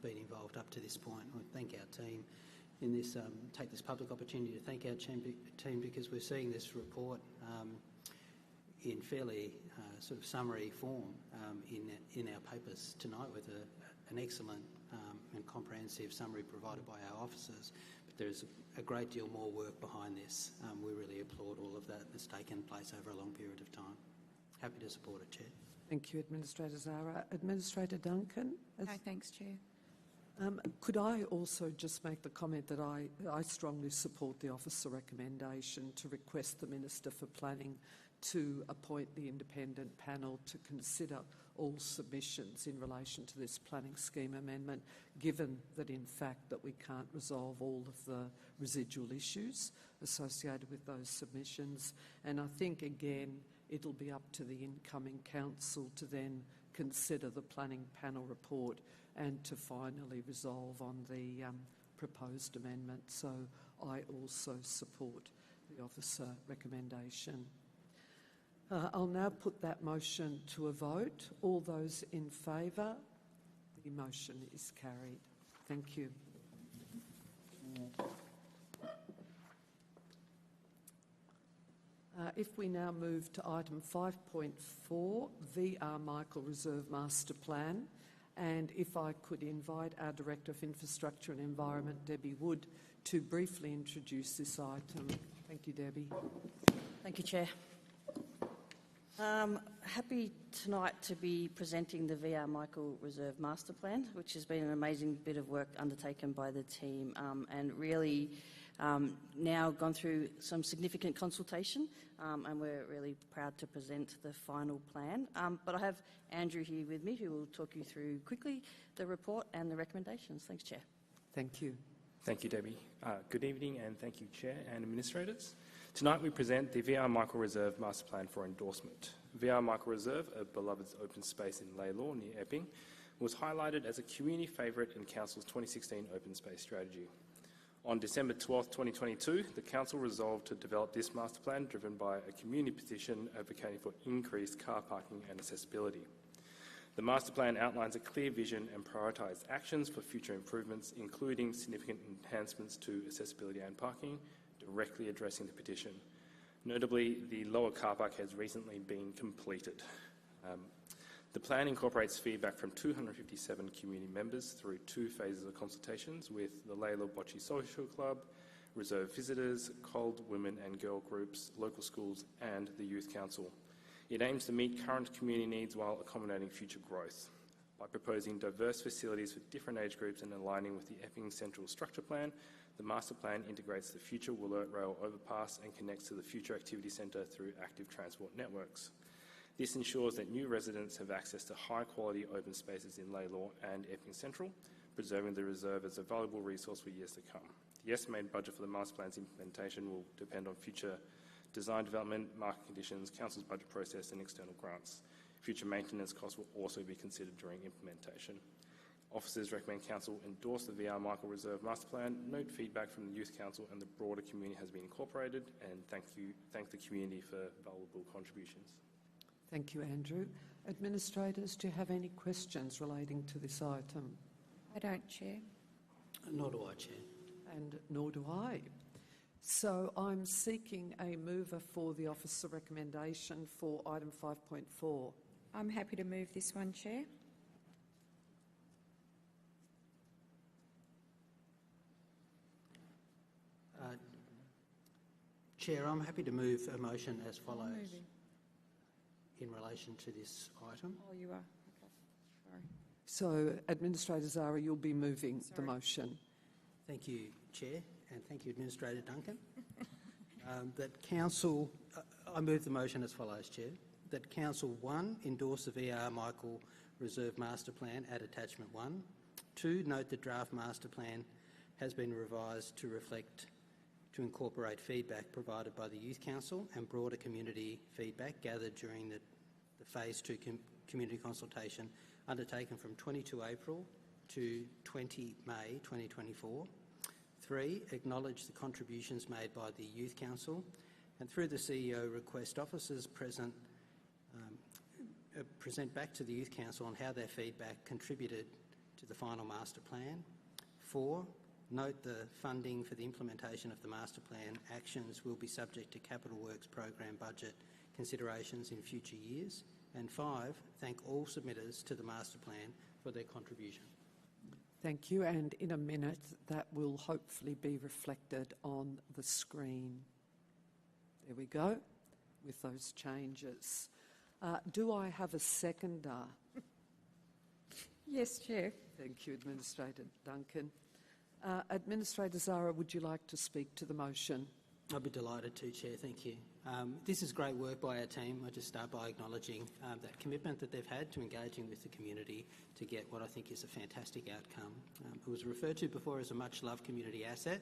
been involved up to this point. I thank our team in this, take this public opportunity to thank our team because we're seeing this report in fairly sort of summary form in our papers tonight with an excellent and comprehensive summary provided by our officers. But there's a great deal more work behind this. We really applaud all of that that's taken place over a long period of time. Happy to support it, Chair. Thank you, Administrator Zara. Administrator Duncan? No, thanks, Chair. Could I also just make the comment that I strongly support the officer recommendation to request the Minister for Planning to appoint the independent panel to consider all submissions in relation to this planning scheme amendment, given that in fact that we can't resolve all of the residual issues associated with those submissions. And I think again it'll be up to the incoming council to then consider the planning panel report and to finally resolve on the proposed amendment. So I also support the officer recommendation. I'll now put that motion to a vote. All those in favour? The motion is carried. Thank you. If we now move to item 5.4, VR Michael Reserve Master Plan, and if I could invite our Director of Infrastructure and Environment, Debbie Wood, to briefly introduce this item. Thank you, Debbie. Thank you, Chair. Happy tonight to be presenting the VR Michael Reserve Master Plan, which has been an amazing bit of work undertaken by the team and really now gone through some significant consultation, and we're really proud to present the final plan. But I have Andrew here with me who will talk you through quickly the report and the recommendations. Thanks, Chair. Thank you. Thank you, Debbie. Good evening, and thank you, Chair and Administrators. Tonight we present the VR Michael Reserve Master Plan for endorsement. VR Michael Reserve, a beloved open space in Laylaw near Epping, was highlighted as a community favourite in Council's 2016 open space strategy. On December 12, 2022, the Council resolved to develop this master plan driven by a community petition advocating for increased car parking and accessibility. The master plan outlines a clear vision and prioritised actions for future improvements, including significant enhancements to accessibility and parking, directly addressing the petition. Notably, the lower car park has recently been completed. The plan incorporates feedback from 257 community members through 2 phases of consultations with the Laylaw Bocce Social Club, reserve visitors, COLD women and girl groups, local schools and the Youth Council. It aims to meet current community needs while accommodating future growth. By proposing diverse facilities for different age groups and aligning with the Epping Central Structure Plan, the master plan integrates the future Wollert Rail overpass and connects to the future activity centre through active transport networks. This ensures that new residents have access to high-quality open spaces in Laylaw and Epping Central, preserving the reserve as a valuable resource for years to come. The estimated budget for the master plan's implementation will depend on future design development, market conditions, Council's budget process and external grants. Future maintenance costs will also be considered during implementation. Officers recommend Council endorse the VR Michael Reserve Master Plan. Note feedback from the Youth Council and the broader community has been incorporated, and thank the community for valuable contributions. Thank you, Andrew. Administrators, do you have any questions relating to this item? I don't, Chair. Nor do I, Chair. And nor do I. So I'm seeking a mover for the officer recommendation for item 5.4. I'm happy to move this one, Chair. Chair, I'm happy to move a motion as follows in relation to this item. Oh, you are. Okay. Sorry. So, Administrator Zara, you'll be moving the motion. Thank you, Chair, and thank you, Administrator Duncan. That Council, I move the motion as follows, Chair. That Council 1, endorse the VR Michael Reserve Master Plan at Attachment 1. 2, note the draft Master Plan has been revised to incorporate feedback provided by the Youth Council and broader community feedback gathered during the Phase 2 community consultation undertaken from 22 April to 20 May 2024. 3, acknowledge the contributions made by the Youth Council and through the CEO request officers present back to the Youth Council on how their feedback contributed to the final master plan. 4, note the funding for the implementation of the master plan actions will be subject to Capital Works program budget considerations in future years. And 5, thank all submitters to the master plan for their contribution. Thank you, and in a minute that will hopefully be reflected on the screen. There we go, with those changes. Do I have a seconder? Yes, Chair. Thank you, Administrator Duncan. Administrator Zara, would you like to speak to the motion? I'd be delighted to, Chair, thank you. This is great work by our team. I just start by acknowledging that commitment that they've had to engaging with the community to get what I think is a fantastic outcome. It was referred to before as a much-loved community asset,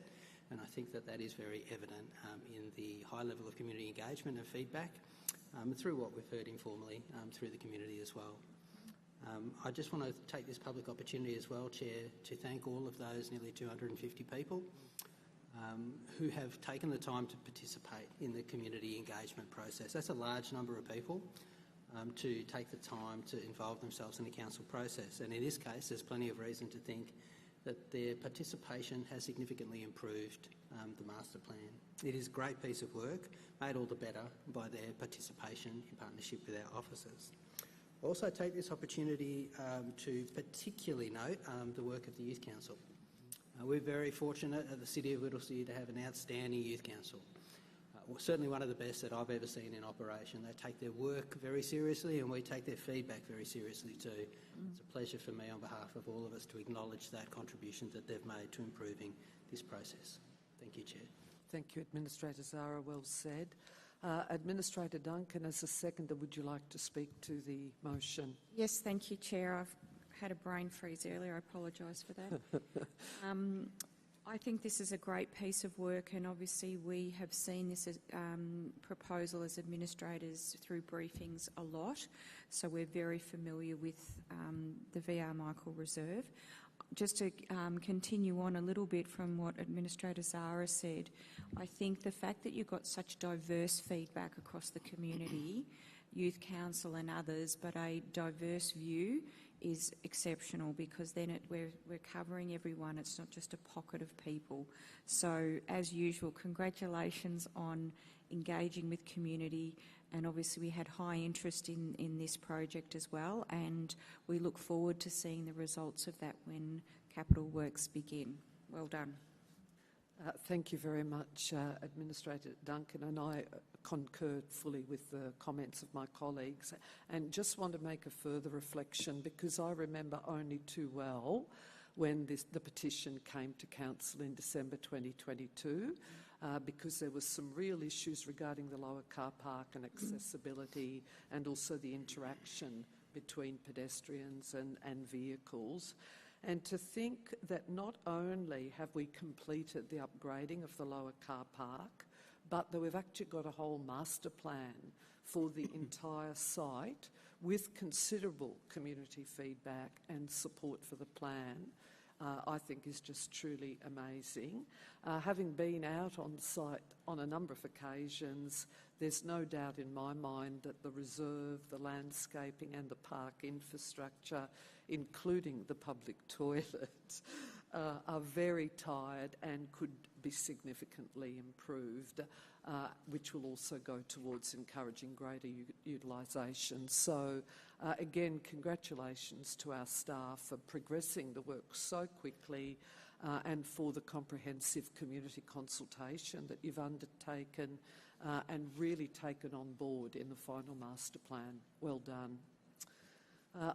and I think that is very evident in the high level of community engagement and feedback through what we've heard informally through the community as well. I just want to take this public opportunity as well, Chair, to thank all of those nearly 250 people who have taken the time to participate in the community engagement process. That's a large number of people to take the time to involve themselves in the council process. And in this case, there's plenty of reason to think that their participation has significantly improved the master plan. It is a great piece of work, made all the better by their participation in partnership with our officers. I also take this opportunity to particularly note the work of the Youth Council. We're very fortunate at the City of Whittlesea to have an outstanding Youth Council. Certainly one of the best that I've ever seen in operation. They take their work very seriously and we take their feedback very seriously too. It's a pleasure for me on behalf of all of us to acknowledge that contribution that they've made to improving this process. Thank you, Chair. Thank you, Administrator Zara. Well said. Administrator Duncan, as a seconder, would you like to speak to the motion? Yes, thank you, Chair. I've had a brain freeze earlier. I apologise for that. I think this is a great piece of work, and obviously we have seen this proposal as administrators through briefings a lot, so we're very familiar with the VR Michael Reserve. Just to continue on a little bit from what Administrator Zara said, I think the fact that you've got such diverse feedback across the community, Youth Council and others, but a diverse view is exceptional, because then we're covering everyone. It's not just a pocket of people. So, as usual, congratulations on engaging with community, and obviously we had high interest in this project as well, and we look forward to seeing the results of that when capital works begin. Well done. Thank you very much, Administrator Duncan, and I concur fully with the comments of my colleagues, and just want to make a further reflection, because I remember only too well when the petition came to Council in December 2022, because there were some real issues regarding the lower car park and accessibility, and also the interaction between pedestrians and vehicles. And to think that not only have we completed the upgrading of the lower car park, but that we've actually got a whole master plan for the entire site with considerable community feedback and support for the plan, I think is just truly amazing. Having been out on site on a number of occasions, there's no doubt in my mind that the reserve, the landscaping and the park infrastructure, including the public toilet, are very tired and could be significantly improved, which will also go towards encouraging greater utilisation. So again, congratulations to our staff for progressing the work so quickly, and for the comprehensive community consultation that you've undertaken and really taken on board in the final master plan. Well done.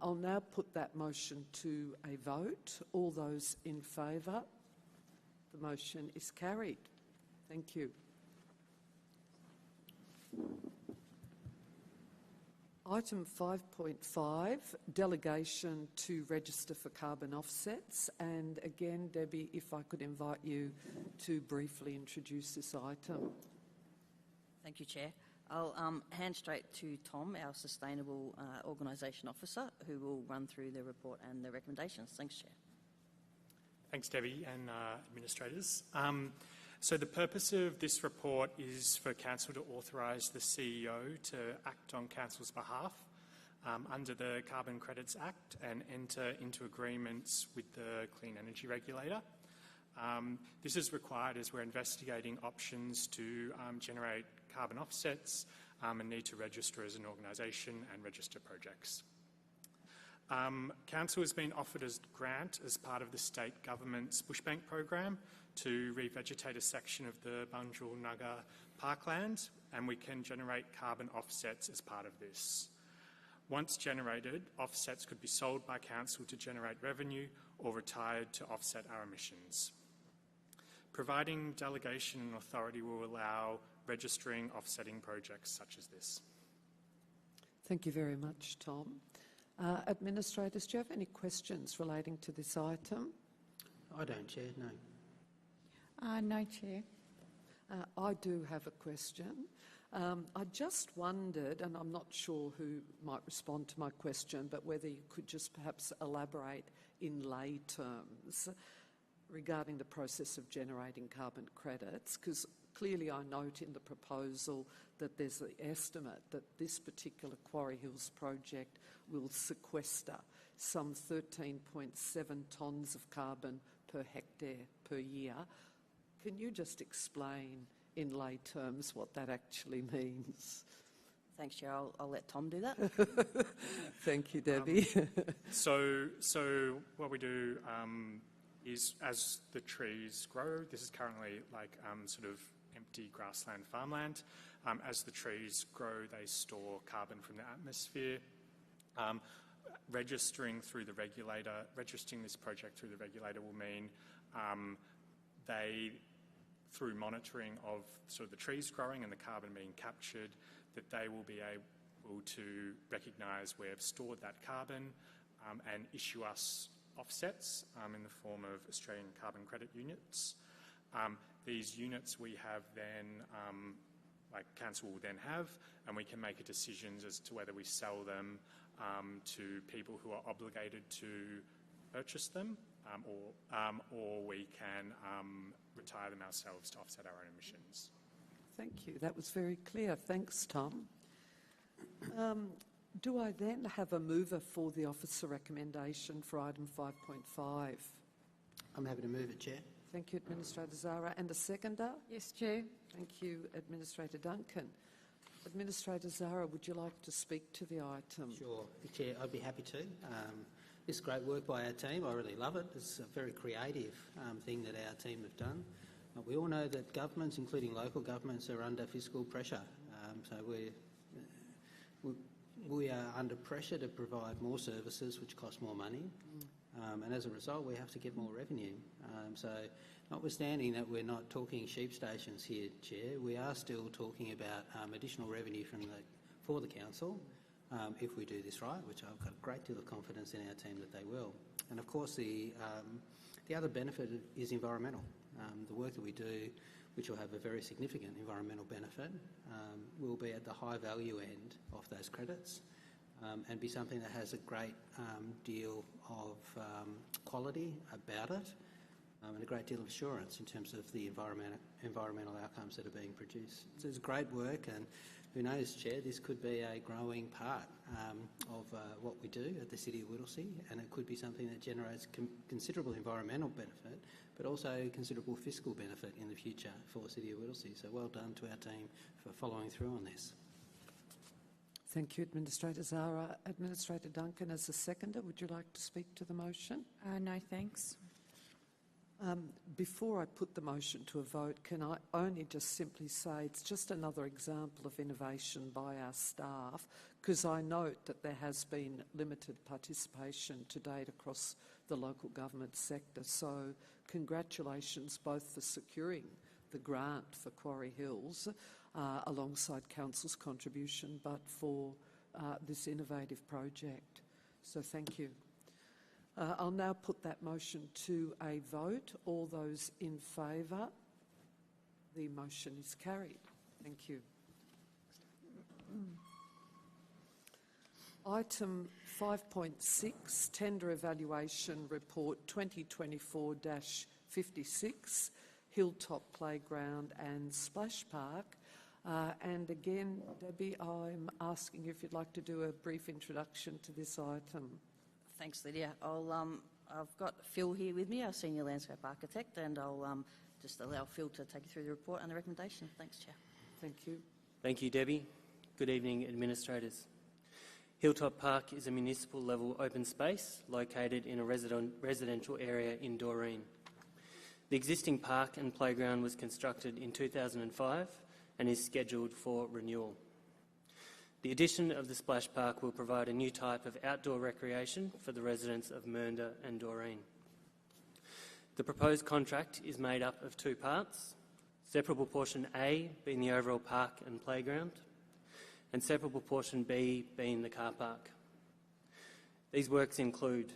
I'll now put that motion to a vote. All those in favour? The motion is carried. Thank you. Item 5.5, delegation to register for carbon offsets. And again, Debbie, if I could invite you to briefly introduce this item. Thank you, Chair. I'll hand straight to Tom, our Sustainable Organisation Officer, who will run through the report and the recommendations. Thanks, Chair. Thanks, Debbie and administrators. So the purpose of this report is for Council to authorise the CEO to act on Council's behalf under the Carbon Credits Act and enter into agreements with the Clean Energy Regulator. This is required as we're investigating options to generate carbon offsets and need to register as an organisation and register projects. Council has been offered a grant as part of the state government's Bushbank program to revegetate a section of the Bunjil Nugga parkland, and we can generate carbon offsets as part of this. Once generated, offsets could be sold by Council to generate revenue or retired to offset our emissions. Providing delegation and authority will allow registering offsetting projects such as this. Thank you very much, Tom. Administrators, do you have any questions relating to this item? I don't, Chair, no. No, Chair. I do have a question. I just wondered, and I'm not sure who might respond to my question, but whether you could just perhaps elaborate in lay terms regarding the process of generating carbon credits, because clearly I note in the proposal that there's the estimate that this particular Quarry Hills project will sequester some 13.7 tonnes of carbon per hectare per year. Can you just explain in lay terms what that actually means? Thanks, Chair. I'll let Tom do that. Thank you, Debbie. So what we do is as the trees grow, this is currently like sort of empty grassland farmland. As the trees grow, they store carbon from the atmosphere. Registering this project through the regulator will mean they through monitoring of sort of the trees growing and the carbon being captured, that they will be able to recognise where we've stored that carbon and issue us offsets in the form of Australian carbon credit units. These units we have then, council will then have, and we can make a decision as to whether we sell them to people who are obligated to purchase them, or we can retire them ourselves to offset our own emissions. Thank you. That was very clear. Thanks, Tom. Do I then have a mover for the officer recommendation for item 5.5? I'm happy to move it, Chair. Thank you, Administrator Zara. And a seconder? Yes, Chair. Thank you, Administrator Duncan. Administrator Zara, would you like to speak to the item? Sure, Chair, I'd be happy to. This is great work by our team. I really love it. It's a very creative thing that our team have done. We all know that governments, including local governments, are under fiscal pressure. So we are under pressure to provide more services which cost more money. And as a result, we have to get more revenue. So notwithstanding that we're not talking sheep stations here, Chair, we are still talking about additional revenue for the council if we do this right, which I've got a great deal of confidence in our team that they will. And of course, the other benefit is environmental. The work that we do, which will have a very significant environmental benefit, will be at the high value end of those credits and be something that has a great deal of quality about it and a great deal of assurance in terms of the environmental outcomes that are being produced. So it's great work, and who knows, Chair, this could be a growing part of what we do at the City of Whittlesea, and it could be something that generates considerable environmental benefit, but also considerable fiscal benefit in the future for the City of Whittlesea. So well done to our team for following through on this. Thank you, Administrator Zara. Administrator Duncan, as a seconder, would you like to speak to the motion? No, thanks. Before I put the motion to a vote, can I only just simply say it's just another example of innovation by our staff, because I note that there has been limited participation to date across the local government sector. So congratulations both for securing the grant for Quarry Hills alongside Council's contribution, but for this innovative project. So thank you. I'll now put that motion to a vote. All those in favour? The motion is carried. Thank you. Item 5.6, Tender Evaluation Report 2024-56, Hilltop Playground and Splash Park. And again, Debbie, I'm asking if you'd like to do a brief introduction to this item. Thanks, Lydia. I've got Phil here with me, our Senior Landscape Architect, and I'll just allow Phil to take you through the report and the recommendation. Thanks, Chair. Thank you. Thank you, Debbie. Good evening, administrators. Hilltop Park is a municipal level open space located in a residential area in Doreen. The existing park and playground was constructed in 2005 and is scheduled for renewal. The addition of the Splash Park will provide a new type of outdoor recreation for the residents of Mernda and Doreen. The proposed contract is made up of two parts, separable portion A being the overall park and playground, and separable portion B being the car park. These works include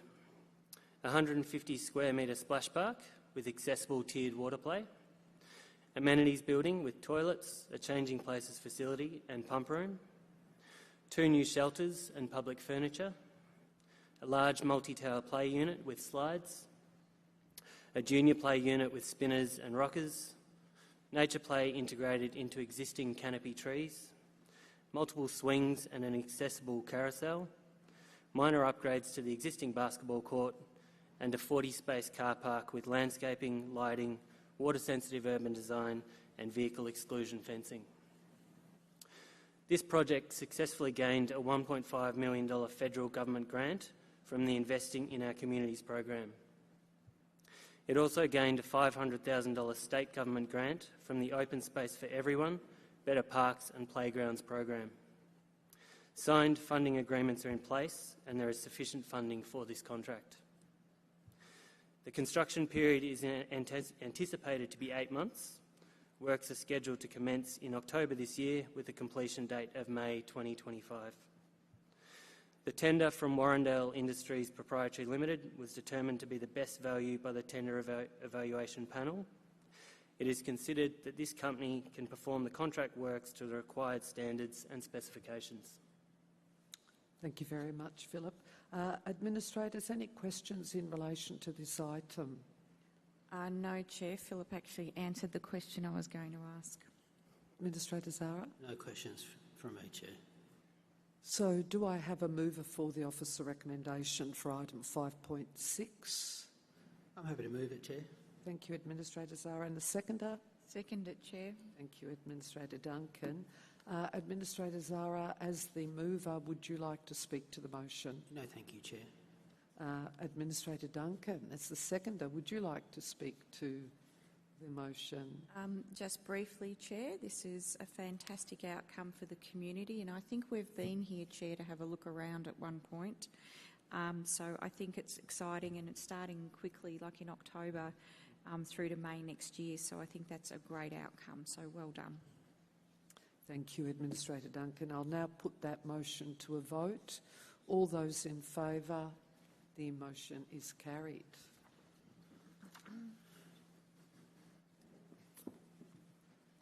a 150 square metre splash park with accessible tiered water play, amenities building with toilets, a changing places facility and pump room, 2 new shelters and public furniture, a large multi-tower play unit with slides, a junior play unit with spinners and rockers, nature play integrated into existing canopy trees, multiple swings and an accessible carousel, minor upgrades to the existing basketball court, and a 40-space car park with landscaping, lighting, water-sensitive urban design and vehicle exclusion fencing. This project successfully gained a $1.5 million federal government grant from the Investing in Our Communities program. It also gained a $500,000 state government grant from the Open Space for Everyone, Better Parks and Playgrounds program. Signed funding agreements are in place and there is sufficient funding for this contract. The construction period is anticipated to be 8 months, Works are scheduled to commence in October this year with a completion date of May 2025. The tender from Warrendale Industries Proprietary Limited was determined to be the best value by the tender evaluation panel. It is considered that this company can perform the contract works to the required standards and specifications. Thank you very much, Philip. Administrators, any questions in relation to this item? No, Chair. Philip actually answered the question I was going to ask. Administrator Zara? No questions from me, Chair. So do I have a mover for the officer recommendation for item 5.6? I'm happy to move it, Chair. Thank you, Administrator Zara. And the seconder? Seconded, Chair. Thank you, Administrator Duncan. Administrator Zara, as the mover, would you like to speak to the motion? No, thank you, Chair. Administrator Duncan, as the seconder, would you like to speak to the motion? Just briefly, Chair, this is a fantastic outcome for the community, and I think we've been here, Chair, to have a look around at one point. So I think it's exciting, and it's starting quickly, like in October, through to May next year. So I think that's a great outcome. So well done. Thank you, Administrator Duncan. I'll now put that motion to a vote. All those in favour? The motion is carried.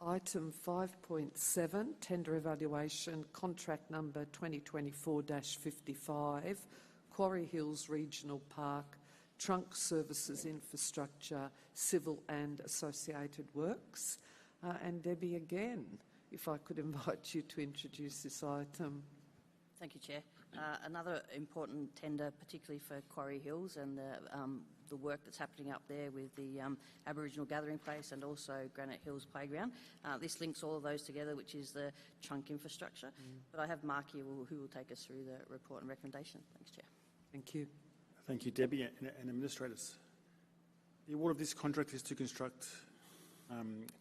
Item 5.7, Tender Evaluation, Contract Number 2024-55, Quarry Hills Regional Park, Trunk Services Infrastructure, Civil and Associated Works. And Debbie, again, if I could invite you to introduce this item. Thank you, Chair. Another important tender, particularly for Quarry Hills and the work that's happening up there with the Aboriginal Gathering Place and also Granite Hills Playground. This links all of those together, which is the trunk infrastructure. But I have Mark here who will take us through the report and recommendation. Thanks, Chair. Thank you. Thank you, Debbie and administrators. The award of this contract is to construct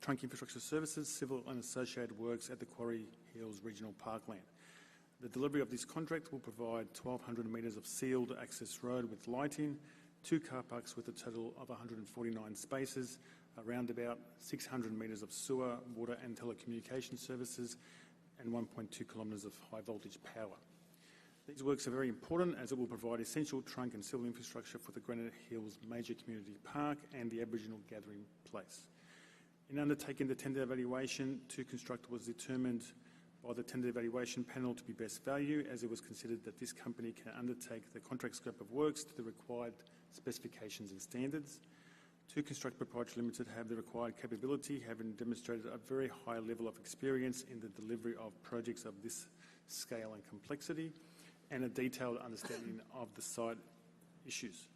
trunk infrastructure services, civil and associated works at the Quarry Hills Regional Parkland. The delivery of this contract will provide 1,200 metres of sealed access road with lighting, 2 car parks with a total of 149 spaces, around about 600 metres of sewer, water and telecommunication services, and 1.2 kilometres of high voltage power. These works are very important as it will provide essential trunk and civil infrastructure for the Granite Hills Major Community Park and the Aboriginal Gathering Place. In undertaking the tender evaluation, to construct was determined by the tender evaluation panel to be best value, as it was considered that this company can undertake the contract scope of works to the required specifications and standards. To Construct Proprietary Limited have the required capability, having demonstrated a very high level of experience in the delivery of projects of this scale and complexity, and a detailed understanding of the site issues.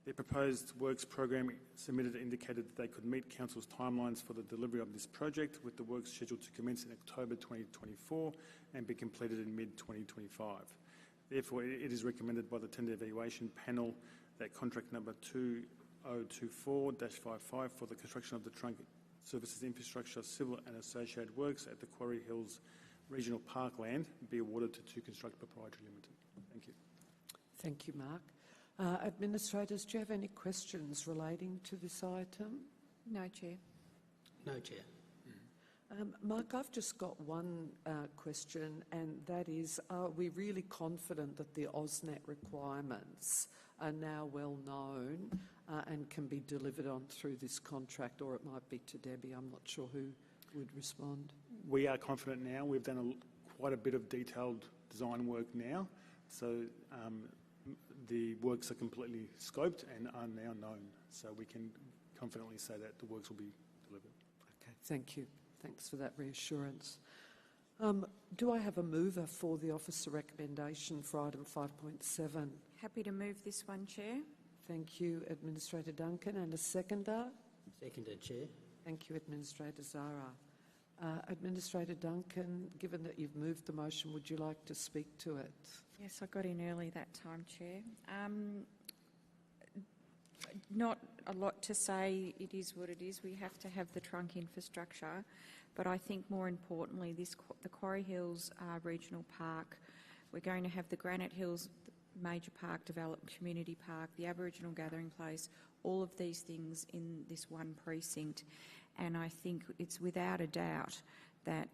Their proposed works program submitted indicated that they could meet Council's timelines for the delivery of this project, with the works scheduled to commence in October 2024 and be completed in mid-2025. Therefore, it is recommended by the Tender Evaluation Panel that contract number 2024-55 for the construction of the trunk services infrastructure, civil and associated works at the Quarry Hills Regional Parkland be awarded to Construct Proprietary Limited. Thank you. Thank you, Mark. Administrators, do you have any questions relating to this item? No, Chair. No, Chair. Mark, I've just got one question, and that is, are we really confident that the AusNet requirements are now well known and can be delivered on through this contract, or it might be to Debbie? I'm not sure who would respond. We are confident now. We've done quite a bit of detailed design work now, so the works are completely scoped and are now known, so we can confidently say that the works will be delivered. Okay, thank you. Thanks for that reassurance. Do I have a mover for the officer recommendation for item 5.7? Happy to move this one, Chair. Thank you, Administrator Duncan. And a seconder? Seconded, Chair. Thank you, Administrator Zara. Administrator Duncan, given that you've moved the motion, would you like to speak to it? Yes, I got in early that time, Chair. Not a lot to say. It is what it is. We have to have the trunk infrastructure, but I think more importantly, the Quarry Hills Regional Park, we're going to have the Granite Hills major park development, community park, the Aboriginal gathering place, all of these things in this one precinct. And I think it's without a doubt that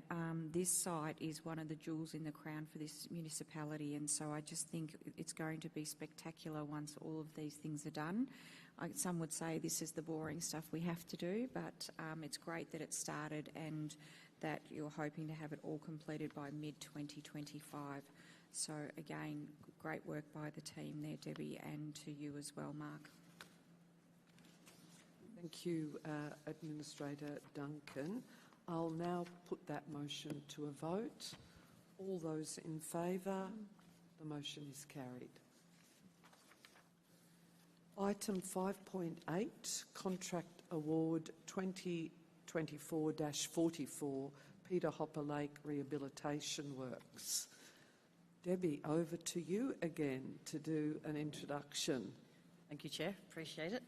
this site is one of the jewels in the crown for this municipality, and so I just think it's going to be spectacular once all of these things are done. Some would say this is the boring stuff we have to do, but it's great that it started and that you're hoping to have it all completed by mid-2025. So again, great work by the team there, Debbie, and to you as well, Mark. Thank you, Administrator Duncan. I'll now put that motion to a vote. All those in favour? The motion is carried. Item 5.8, Contract Award 2024-44, Peter Hopper Lake Rehabilitation Works. Debbie, over to you again to do an introduction. Thank you, Chair. Appreciate it.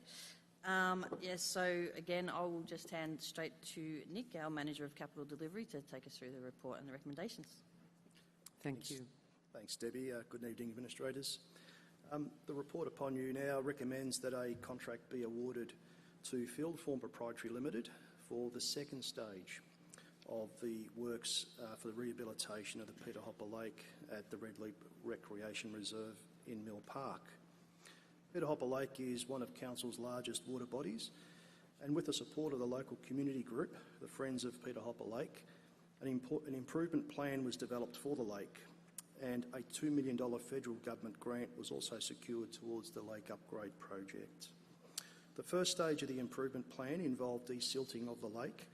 Yes, so again, I will just hand straight to Nick, our Manager of Capital Delivery, to take us through the report and the recommendations. Thank you. Thanks, Debbie. Good evening, administrators. The report upon you now recommends that a contract be awarded to Fieldform Proprietary Limited for the second stage of the works for the rehabilitation of the Peter Hopper Lake at the Red Leap Recreation Reserve in Mill Park. Peter Hopper Lake is one of Council's largest water bodies, and with the support of the local community group, the Friends of Peter Hopper Lake, an improvement plan was developed for the lake, and a $2 million federal government grant was also secured towards the lake upgrade project. The first stage of the improvement plan involved desilting of the lake,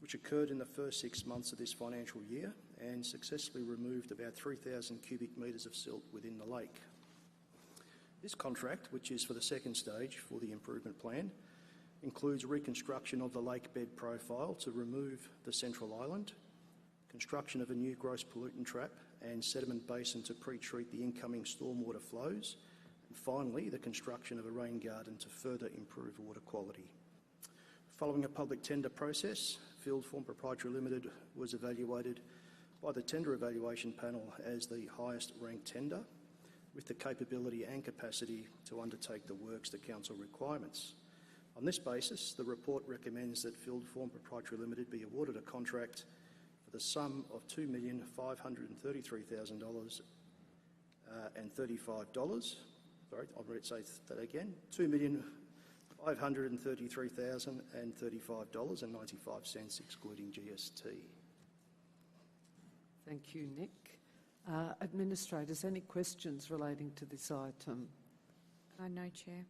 which occurred in the first 6 months of this financial year and successfully removed about 3,000 cubic metres of silt within the lake. This contract, which is for the second stage for the improvement plan, includes reconstruction of the lake bed profile to remove the central island, construction of a new gross pollutant trap and sediment basin to pre-treat the incoming stormwater flows, and finally the construction of a rain garden to further improve water quality. Following a public tender process, Fieldform Proprietary Limited was evaluated by the tender evaluation panel as the highest ranked tender, with the capability and capacity to undertake the works to council requirements. On this basis, the report recommends that Fieldform Proprietary Limited be awarded a contract for the sum of $2,533,035. Sorry, I'll say that again. $2,533,035.95, excluding GST. Thank you, Nick. Administrators, any questions relating to this item? No, Chair.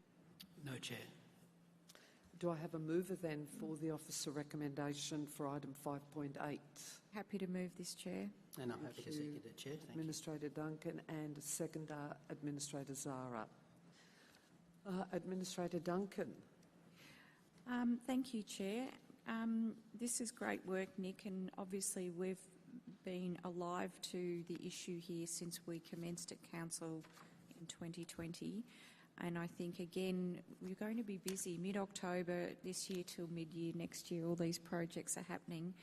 No, Chair. Do I have a mover then for the officer recommendation for item 5.8? Happy to move this, Chair. And I'm happy to second it, Chair. Thank Administrator Duncan, and a seconder, Administrator Zara. Administrator Duncan. Thank you, Chair. This is great work, Nick, and obviously we've been alive to the issue here since we commenced at Council in 2020. And I think, again, we're going to be busy mid-October this year till mid-year next year. All these projects are happening.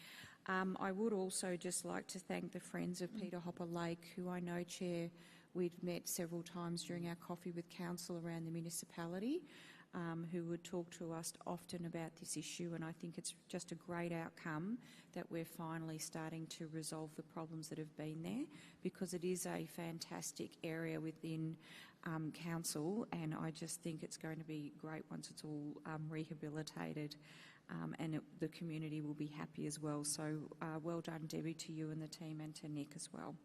I would also just like to thank the Friends of Peter Hopper Lake, who I know, Chair, we've met several times during our coffee with Council around the municipality, who would talk to us often about this issue, and I think it's just a great outcome that we're finally starting to resolve the problems that have been there, because it is a fantastic area within Council, and I just think it's going to be great once it's all rehabilitated, and the community will be happy as well. So well done, Debbie, to you and the team, and to Nick as well.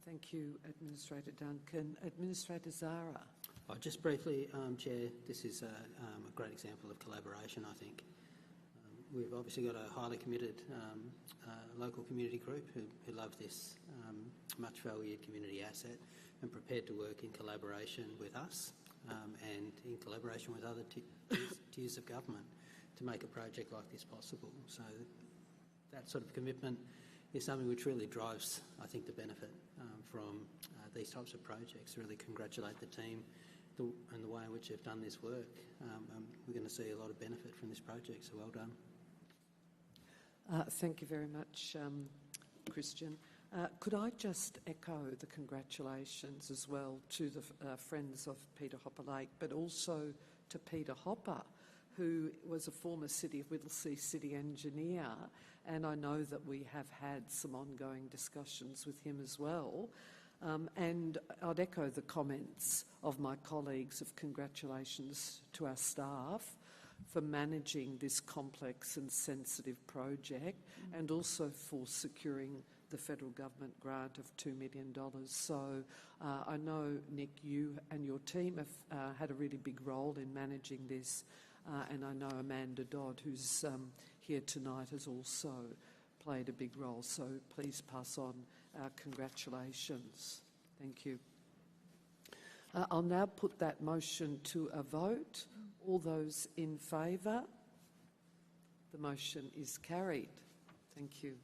Thank you, Administrator Duncan. Administrator Zara. Just briefly, Chair, this is a great example of collaboration, I think. We've obviously got a highly committed local community group who love this much valued community asset and prepared to work in collaboration with us and in collaboration with other tiers of government to make a project like this possible. So that sort of commitment is something which really drives, I think, the benefit from these types of projects. Really congratulate the team and the way in which they've done this work. We're going to see a lot of benefit from this project, so well done. Thank you very much, Christian. Could I just echo the congratulations as well to the friends of Peter Hopper Lake, but also to Peter Hopper, who was a former City of Whittlesea city engineer, and I know that we have had some ongoing discussions with him as well. And I'd echo the comments of my colleagues of congratulations to our staff for managing this complex and sensitive project, and also for securing the federal government grant of $2 million. So I know, Nick, you and your team have had a really big role in managing this, and I know Amanda Dodd, who's here tonight, has also played a big role. So please pass on our congratulations. Thank you. I'll now put that motion to a vote. All those in favour? The motion is carried. Thank you.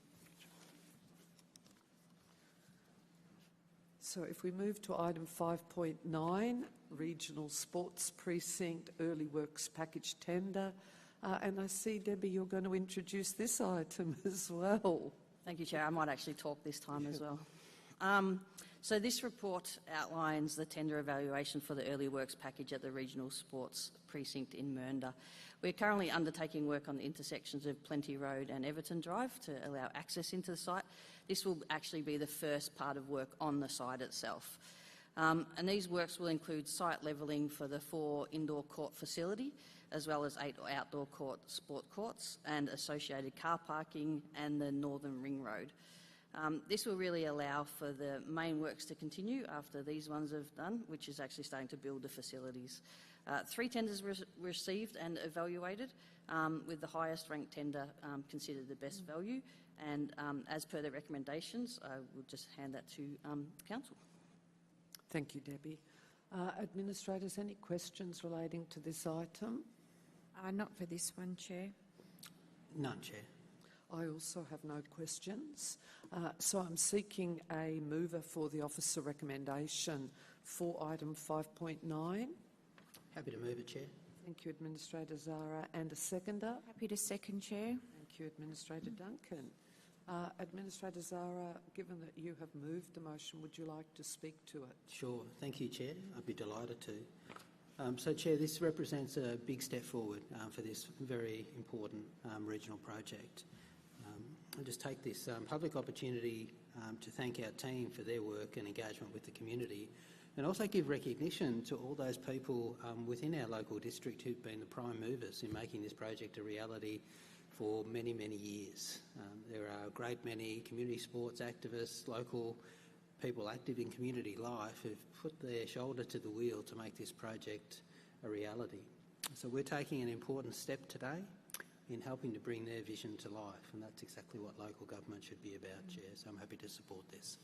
So if we move to item 5.9, Regional Sports Precinct Early Works Package Tender, and I see, Debbie, you're going to introduce this item as well. Thank you, Chair. I might actually talk this time as well. So this report outlines the tender evaluation for the early works package at the Regional Sports Precinct in Mernda. We're currently undertaking work on the intersections of Plenty Road and Everton Drive to allow access into the site. This will actually be the first part of work on the site itself. And these works will include site levelling for the 4 indoor court facility, as well as 8 outdoor sport courts and associated car parking and the Northern Ring Road. This will really allow for the main works to continue after these ones have done, which is actually starting to build the facilities. 3 tenders were received and evaluated, with the highest ranked tender considered the best value, and as per the recommendations, I will just hand that to Council. Thank you, Debbie. Administrators, any questions relating to this item? Not for this one, Chair. None, Chair. I also have no questions. So I'm seeking a mover for the officer recommendation for item 5.9. Happy to move it, Chair. Thank you, Administrator Zara. And a seconder? Happy to second, Chair. Thank you, Administrator Duncan. Administrator Zara, given that you have moved the motion, would you like to speak to it? Sure. Thank you, Chair. I'd be delighted to. So, Chair, this represents a big step forward for this very important regional project. I just take this public opportunity to thank our team for their work and engagement with the community, and also give recognition to all those people within our local district who've been the prime movers in making this project a reality for many, many years. There are a great many community sports activists, local people active in community life who've put their shoulder to the wheel to make this project a reality. So we're taking an important step today in helping to bring their vision to life, and that's exactly what local government should be about, Chair, so I'm happy to support this.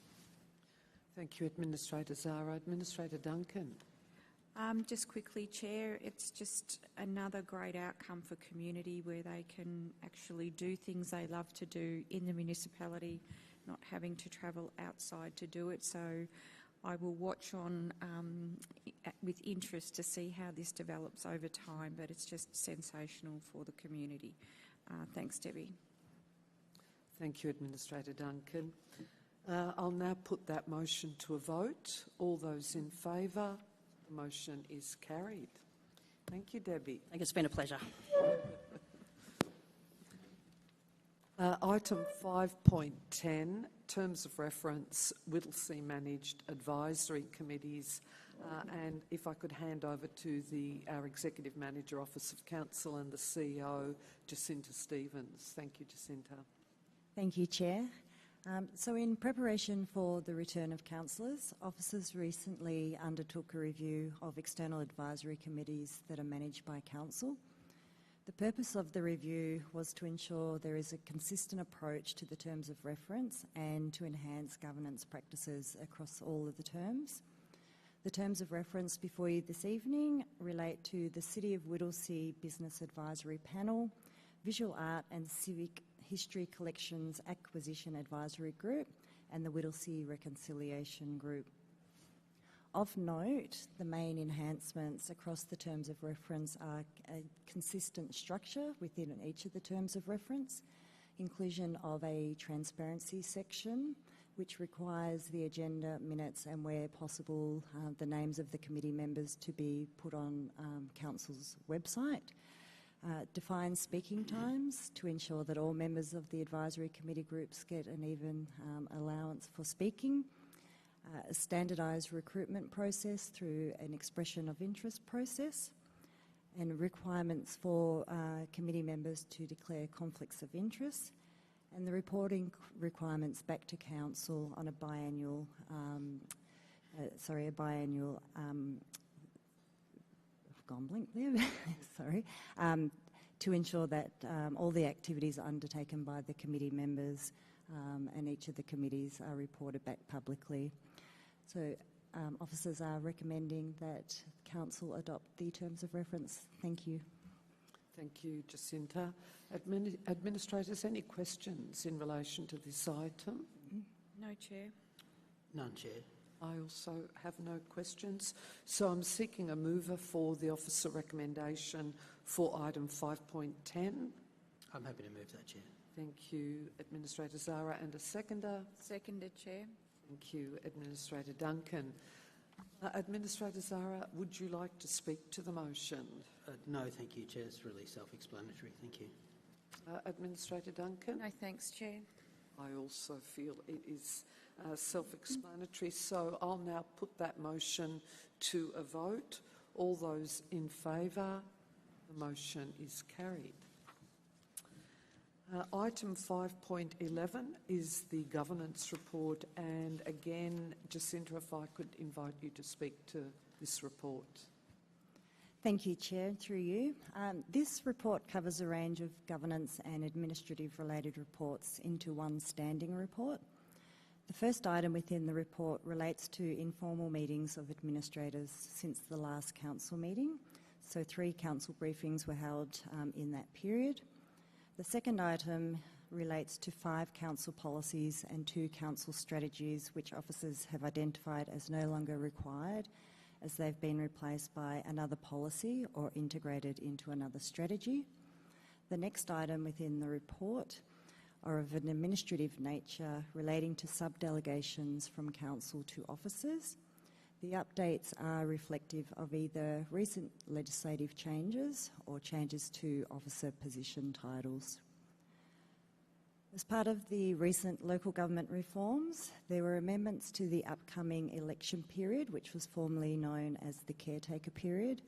Thank you, Administrator Zara. Administrator Duncan. Just quickly, Chair, it's just another great outcome for community where they can actually do things they love to do in the municipality, not having to travel outside to do it. So I will watch on with interest to see how this develops over time, but it's just sensational for the community. Thanks, Debbie. Thank you, Administrator Duncan. I'll now put that motion to a vote. All those in favour? The motion is carried. Thank you, Debbie. I think it's been a pleasure. Item 5.10, Terms of Reference, Whittlesea Managed Advisory Committees. And if I could hand over to our Executive Manager, Office of Council, and the CEO, Jacinta Stevens. Thank you, Jacinta. Thank you, Chair. So in preparation for the return of councillors, officers recently undertook a review of external advisory committees that are managed by council. The purpose of the review was to ensure there is a consistent approach to the terms of reference and to enhance governance practices across all of the terms. The terms of reference before you this evening relate to the City of Whittlesea Business Advisory Panel, Visual Art and Civic History Collections Acquisition Advisory Group, and the Whittlesea Reconciliation Group. Of note, the main enhancements across the terms of reference are a consistent structure within each of the terms of reference, inclusion of a transparency section which requires the agenda minutes and, where possible, the names of the committee members to be put on Council's website. Defines speaking times to ensure that all members of the advisory committee groups get an even allowance for speaking. A standardised recruitment process through an expression of interest process, and requirements for committee members to declare conflicts of interest, and the reporting requirements back to Council on a biannual, I've gone blank there, sorry, to ensure that all the activities undertaken by the committee members and each of the committees are reported back publicly. So officers are recommending that Council adopt the terms of reference. Thank you. Thank you, Jacinta. Administrators, any questions in relation to this item? No, Chair. None, Chair. I also have no questions. So I'm seeking a mover for the officer recommendation for item 5.10. I'm happy to move that, Chair. Thank you, Administrator Zara, and a seconder. Seconded, Chair. Thank you, Administrator Duncan. Administrator Zara, would you like to speak to the motion? No, thank you, Chair. It's really self-explanatory. Thank you. Administrator Duncan? No thanks, Chair. I also feel it is self-explanatory, so I'll now put that motion to a vote. All those in favour? The motion is carried. Item 5.11 is the governance report, and again, Jacinta, if I could invite you to speak to this report. Thank you, Chair. Through you. This report covers a range of governance and administrative related reports into one standing report. The first item within the report relates to informal meetings of administrators since the last council meeting. So 3 council briefings were held in that period. The second item relates to 5 council policies and 2 council strategies which officers have identified as no longer required, as they've been replaced by another policy or integrated into another strategy. The next item within the report are of an administrative nature relating to sub-delegations from council to officers. The updates are reflective of either recent legislative changes or changes to officer position titles. As part of the recent local government reforms, there were amendments to the upcoming election period, which was formerly known as the caretaker period.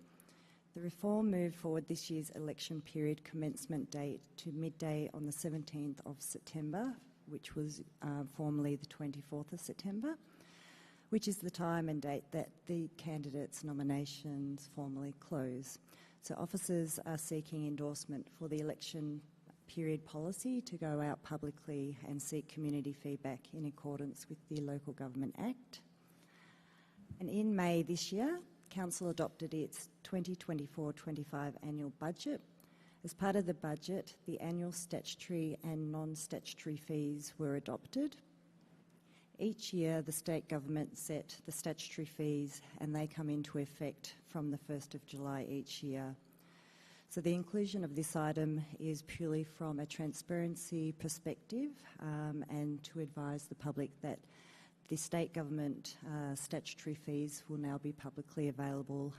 The reform moved forward this year's election period commencement date to midday on the 17th of September, which was formerly the 24th of September, which is the time and date that the candidates' nominations formally close. So officers are seeking endorsement for the election period policy to go out publicly and seek community feedback in accordance with the Local Government Act. And in May this year, Council adopted its 2024-25 annual budget. As part of the budget, the annual statutory and non-statutory fees were adopted. Each year, the state government set the statutory fees and they come into effect from the 1st of July each year. So the inclusion of this item is purely from a transparency perspective and to advise the public that the state government statutory fees will now be publicly available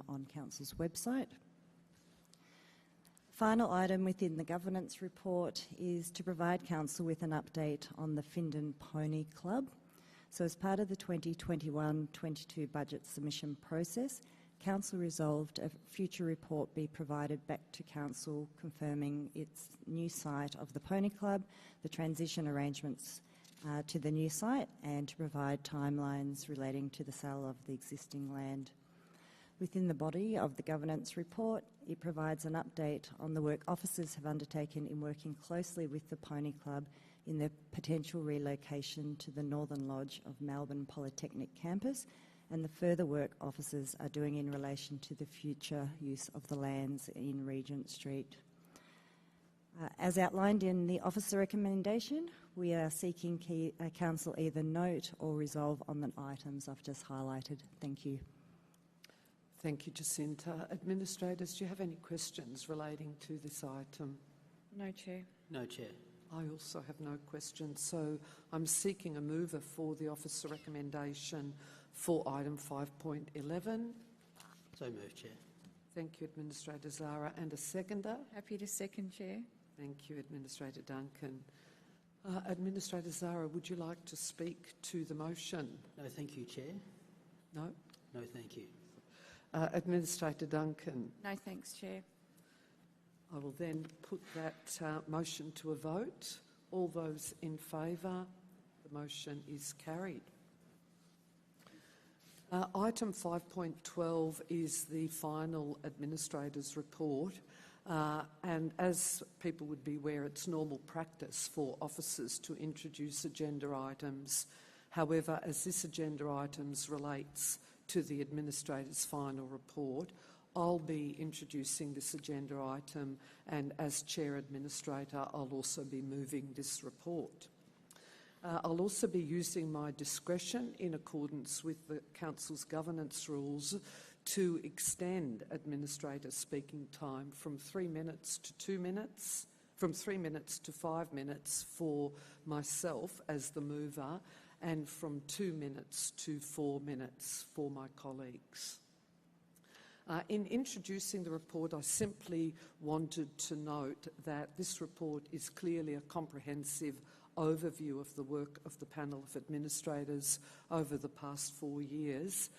on Council's website. Final item within the governance report is to provide Council with an update on the Findon Pony Club. So as part of the 2021-22 budget submission process, Council resolved a future report be provided back to Council confirming its new site of the Pony Club, the transition arrangements to the new site, and to provide timelines relating to the sale of the existing land. Within the body of the governance report, it provides an update on the work officers have undertaken in working closely with the Pony Club in the potential relocation to the Northern Lodge of Melbourne Polytechnic campus and the further work officers are doing in relation to the future use of the lands in Regent Street. As outlined in the officer recommendation, we are seeking Council either note or resolve on the items I've just highlighted. Thank you. Thank you, Jacinta. Administrators, do you have any questions relating to this item? No, Chair. No, Chair. I also have no questions, so I'm seeking a mover for the officer recommendation for item 5.11. So moved, Chair. Thank you, Administrator Zara. And a seconder? Happy to second, Chair. Thank you, Administrator Duncan. Administrator Zara, would you like to speak to the motion? No, thank you, Chair. No? No, thank you. Administrator Duncan? No thanks, Chair. I will then put that motion to a vote. All those in favour? The motion is carried. Item 5.12 is the final Administrator's report, and as people would be aware, it's normal practice for officers to introduce agenda items. However, as this agenda item relates to the Administrator's final report, I'll be introducing this agenda item, and as Chair Administrator, I'll also be moving this report. I'll also be using my discretion in accordance with the Council's governance rules to extend Administrator speaking time from 3 minutes to 2 minutes, from 3 minutes to 5 minutes for myself as the mover, and from 2 minutes to 4 minutes for my colleagues. In introducing the report, I simply wanted to note that this report is clearly a comprehensive overview of the work of the panel of administrators over the past 4 years,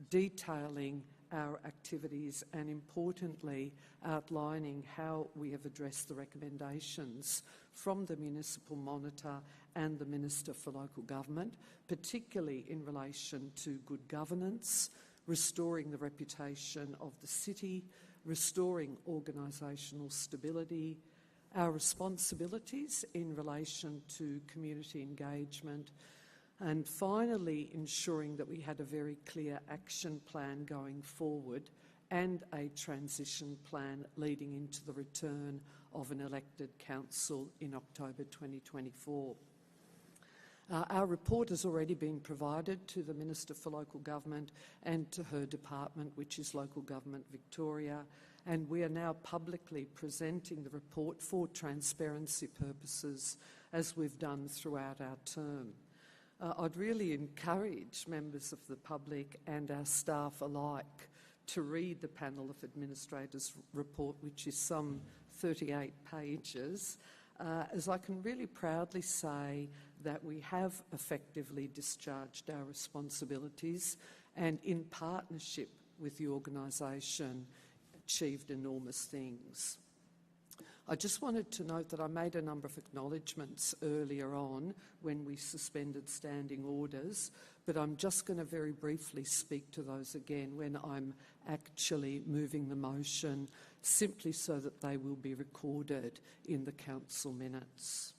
detailing our activities and, importantly, outlining how we have addressed the recommendations from the Municipal Monitor and the Minister for Local Government, particularly in relation to good governance, restoring the reputation of the city, restoring organisational stability, our responsibilities in relation to community engagement, and finally ensuring that we had a very clear action plan going forward and a transition plan leading into the return of an elected council in October 2024. Our report has already been provided to the Minister for Local Government and to her department, which is Local Government Victoria, and we are now publicly presenting the report for transparency purposes, as we've done throughout our term. I'd really encourage members of the public and our staff alike to read the panel of administrators report, which is some 38 pages, as I can really proudly say that we have effectively discharged our responsibilities and, in partnership with the organisation, achieved enormous things. I just wanted to note that I made a number of acknowledgements earlier on when we suspended standing orders, but I'm just going to very briefly speak to those again when I'm actually moving the motion, simply so that they will be recorded in the council minutes.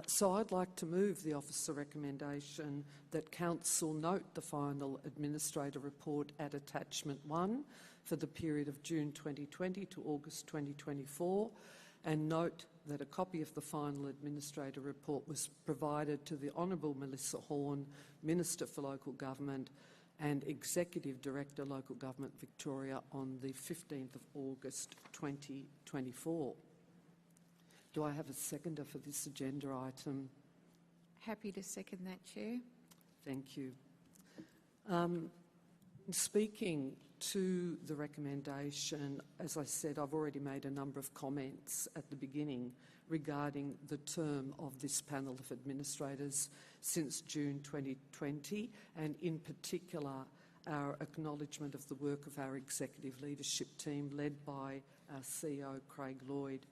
So I'd like to move the officer recommendation that Council note the final Administrator report at Attachment 1 for the period of June 2020 to August 2024, and note that a copy of the final Administrator report was provided to the Honourable Melissa Horne, Minister for Local Government and Executive Director, Local Government Victoria, on the 15th of August 2024. Do I have a seconder for this agenda item? Happy to second that, Chair. Thank you. Speaking to the recommendation, as I said, I've already made a number of comments at the beginning regarding the term of this panel of administrators since June 2020, and in particular our acknowledgement of the work of our executive leadership team led by our CEO Craig Lloyd,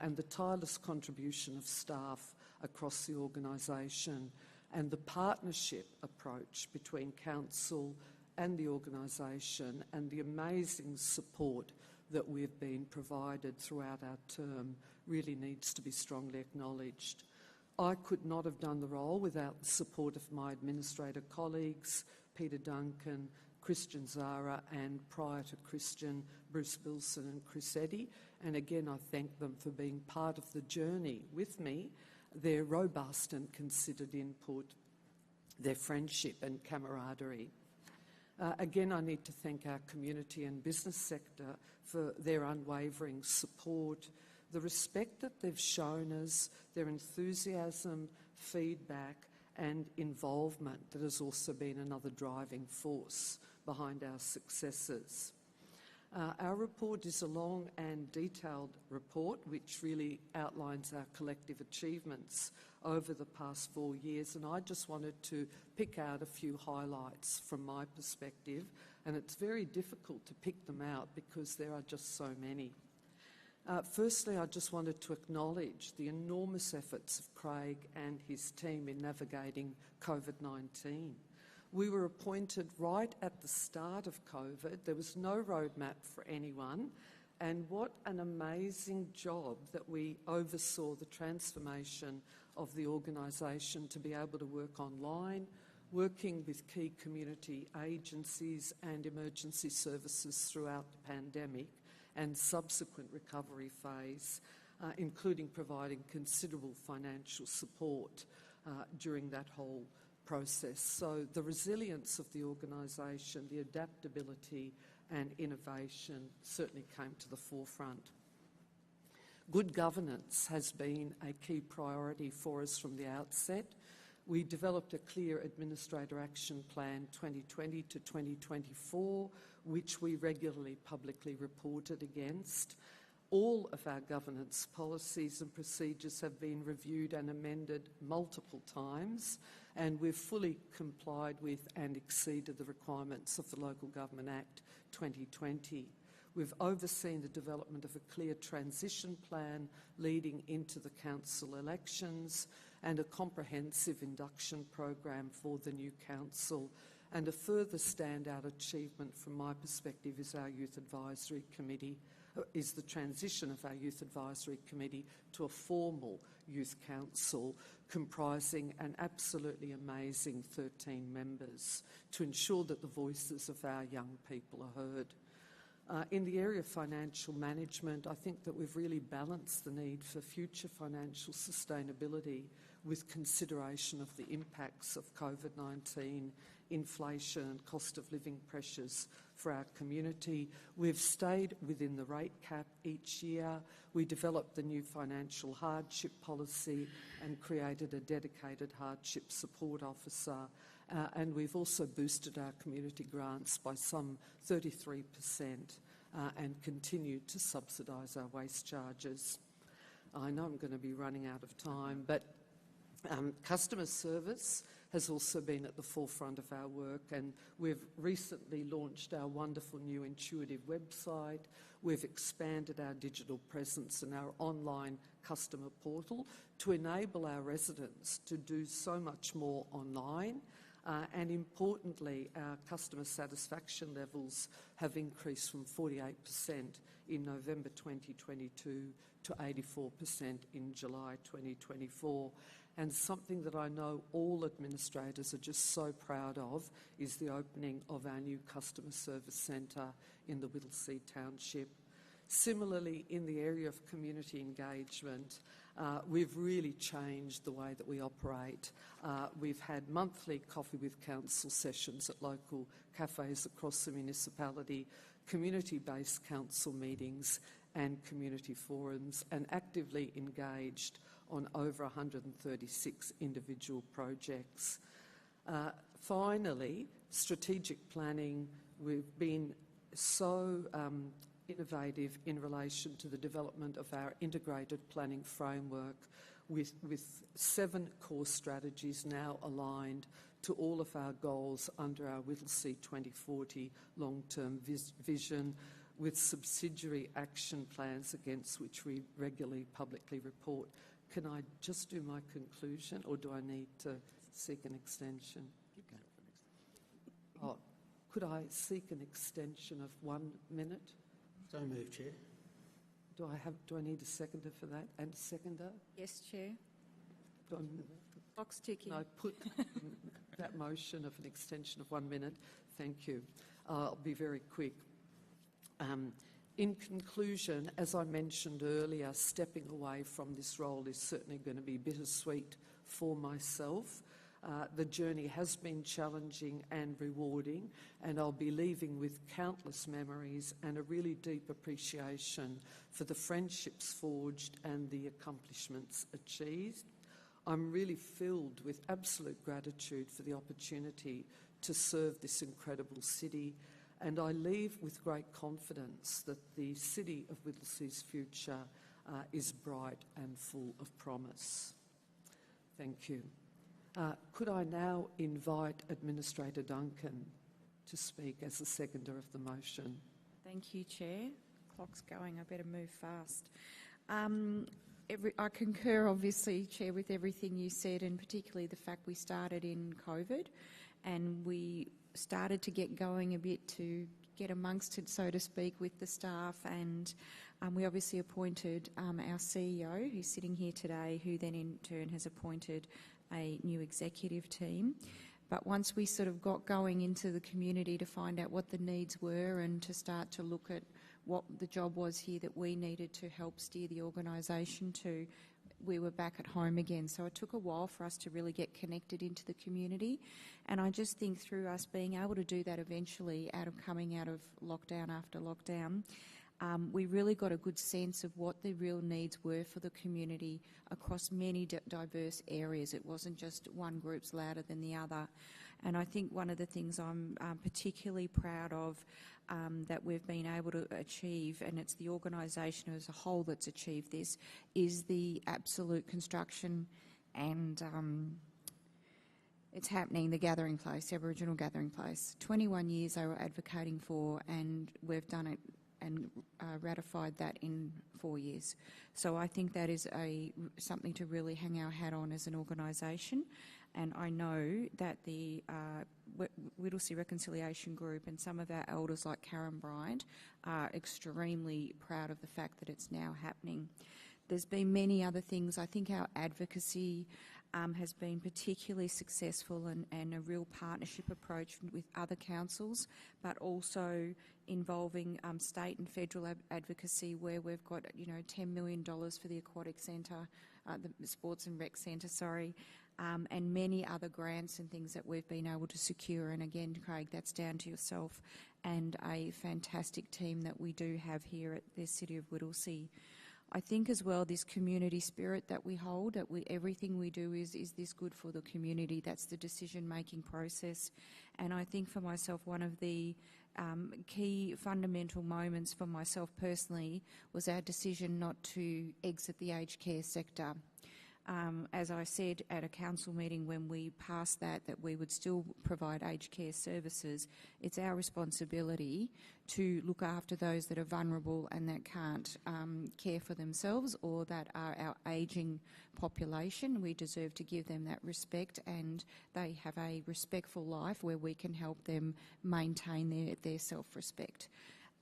and the tireless contribution of staff across the organisation, and the partnership approach between Council and the organisation, and the amazing support that we've been provided throughout our term really needs to be strongly acknowledged. I could not have done the role without the support of my administrator colleagues, Peter Duncan, Christian Zara, and prior to Christian, Bruce Wilson and Chris Eddy. And again, I thank them for being part of the journey with me, their robust and considered input, their friendship and camaraderie. Again, I need to thank our community and business sector for their unwavering support, the respect that they've shown us, their enthusiasm, feedback and involvement that has also been another driving force behind our successes. Our report is a long and detailed report which really outlines our collective achievements over the past 4 years, and I just wanted to pick out a few highlights from my perspective, and it's very difficult to pick them out because there are just so many. Firstly, I just wanted to acknowledge the enormous efforts of Craig and his team in navigating COVID-19. We were appointed right at the start of COVID. There was no roadmap for anyone, and what an amazing job that we oversaw the transformation of the organisation to be able to work online, working with key community agencies and emergency services throughout the pandemic and subsequent recovery phase, including providing considerable financial support during that whole process. So the resilience of the organisation, the adaptability and innovation certainly came to the forefront. Good governance has been a key priority for us from the outset. We developed a clear Administrator Action Plan 2020 to 2024, which we regularly publicly reported against. All of our governance policies and procedures have been reviewed and amended multiple times, and we've fully complied with and exceeded the requirements of the Local Government Act 2020. We've overseen the development of a clear transition plan leading into the council elections and a comprehensive induction program for the new council. And a further standout achievement from my perspective is our Youth Advisory Committee, is the transition of our Youth Advisory Committee to a formal Youth Council comprising an absolutely amazing 13 members to ensure that the voices of our young people are heard. In the area of financial management, I think that we've really balanced the need for future financial sustainability with consideration of the impacts of COVID-19, inflation and cost of living pressures for our community. We've stayed within the rate cap each year. We developed the new financial hardship policy and created a dedicated hardship support officer. And we've also boosted our community grants by some 33% and continued to subsidise our waste charges. I know I'm going to be running out of time, but customer service has also been at the forefront of our work, and we've recently launched our wonderful new intuitive website. We've expanded our digital presence and our online customer portal to enable our residents to do so much more online. And importantly, our customer satisfaction levels have increased from 48% in November 2022 to 84% in July 2024. And something that I know all administrators are just so proud of is the opening of our new customer service centre in the Whittlesea Township. Similarly, in the area of community engagement, we've really changed the way that we operate. We've had monthly coffee with council sessions at local cafes across the municipality, community-based council meetings and community forums, and actively engaged on over 136 individual projects. Finally, strategic planning. We've been so innovative in relation to the development of our integrated planning framework with 7 core strategies now aligned to all of our goals under our Whittlesea 2040 long-term vision, with subsidiary action plans against which we regularly publicly report. Can I just do my conclusion, or do I need to seek an extension? Oh, could I seek an extension of 1 minute? So moved, Chair. Do I need a seconder for that? And a seconder? Yes, Chair. Box ticking. I put that motion of an extension of 1 minute. Thank you. I'll be very quick. In conclusion, as I mentioned earlier, stepping away from this role is certainly going to be bittersweet for myself. The journey has been challenging and rewarding, and I'll be leaving with countless memories and a really deep appreciation for the friendships forged and the accomplishments achieved. I'm really filled with absolute gratitude for the opportunity to serve this incredible city, and I leave with great confidence that the City of Whittlesea's future is bright and full of promise. Thank you. Could I now invite Administrator Duncan to speak as the seconder of the motion? Thank you, Chair. Clock's going, I better move fast. I concur, obviously, Chair, with everything you said, and particularly the fact we started in COVID and we started to get going a bit to get amongst it, so to speak, with the staff, and we obviously appointed our CEO, who's sitting here today, who then in turn has appointed a new executive team. But once we sort of got going into the community to find out what the needs were and to start to look at what the job was here that we needed to help steer the organisation to, we were back at home again. So it took a while for us to really get connected into the community. And I just think through us being able to do that eventually, coming out of lockdown after lockdown, we really got a good sense of what the real needs were for the community across many diverse areas. It wasn't just one group's louder than the other. And I think one of the things I'm particularly proud of that we've been able to achieve, and it's the organisation as a whole that's achieved this, is the absolute construction and it's happening, the gathering place, Aboriginal gathering place. 21 years they were advocating for, and we've done it and ratified that in 4 years. So I think that is something to really hang our hat on as an organisation. And I know that the Whittlesea Reconciliation Group and some of our elders like Karen Bryant are extremely proud of the fact that it's now happening. There's been many other things. I think our advocacy has been particularly successful and a real partnership approach with other councils, but also involving state and federal advocacy, where we've got $10 million for the aquatic centre, the sports and rec centre, and many other grants and things that we've been able to secure. And again, Craig, that's down to yourself and a fantastic team that we do have here at the City of Whittlesea. I think as well this community spirit that we hold, that everything we do is this good for the community. That's the decision-making process. And I think for myself, one of the key fundamental moments for myself personally was our decision not to exit the aged care sector. As I said at a council meeting when we passed that we would still provide aged care services, it's our responsibility to look after those that are vulnerable and that can't care for themselves, or that are our ageing population. We deserve to give them that respect, and they have a respectful life where we can help them maintain their self-respect.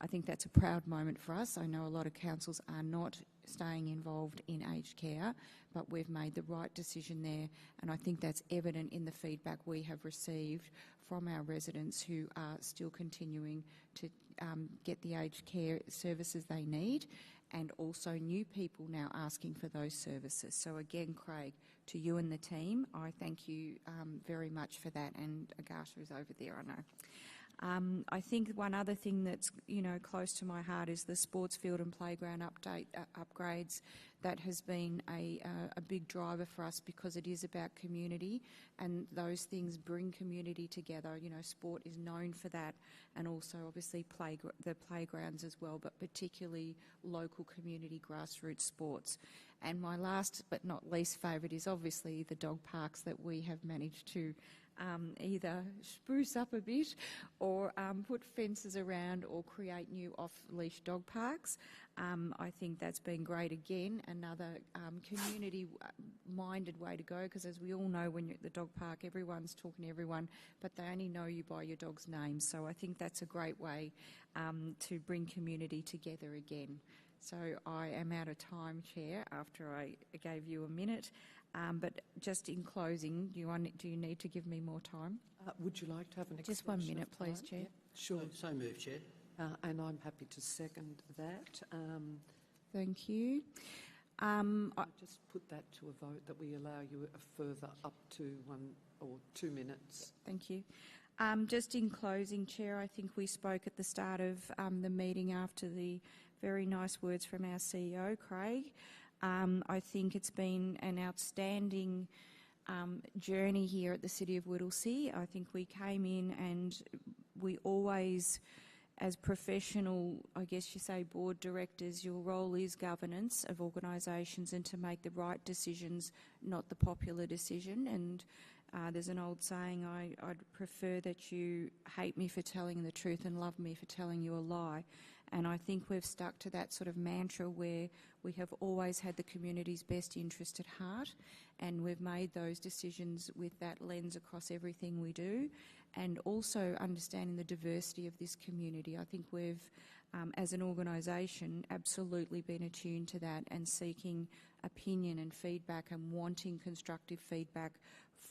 I think that's a proud moment for us. I know a lot of councils are not staying involved in aged care, but we've made the right decision there, and I think that's evident in the feedback we have received from our residents who are still continuing to get the aged care services they need, and also new people now asking for those services. So again, Craig, to you and the team, I thank you very much for that, and Agasha is over there, I know. I think one other thing that's close to my heart is the sports field and playground upgrades. That has been a big driver for us because it is about community, and those things bring community together. Sport is known for that, and also obviously the playgrounds as well, but particularly local community grassroots sports. And my last but not least favourite is obviously the dog parks that we have managed to either spruce up a bit or put fences around or create new off-leash dog parks. I think that's been great again, another community-minded way to go, because as we all know, when you're at the dog park, everyone's talking to everyone, but they only know you by your dog's name. So I think that's a great way to bring community together again. So I am out of time, Chair, after I gave you a minute. But just in closing, do you need to give me more time? Would you like to have an extension? Just 1 minute, please, Chair. Yep. Sure. So moved, Chair. And I'm happy to second that. Thank you. I'll just put that to a vote that we allow you a further up to or 2 minutes. Thank you. Just in closing, Chair, I think we spoke at the start of the meeting after the very nice words from our CEO, Craig. I think it's been an outstanding journey here at the City of Whittlesea. I think we came in and we always, as professional, I guess you say, board directors, your role is governance of organisations and to make the right decisions, not the popular decision. And there's an old saying, I'd prefer that you hate me for telling the truth and love me for telling you a lie. And I think we've stuck to that sort of mantra where we have always had the community's best interest at heart, and we've made those decisions with that lens across everything we do, and also understanding the diversity of this community. I think we've, as an organisation, absolutely been attuned to that and seeking opinion and feedback and wanting constructive feedback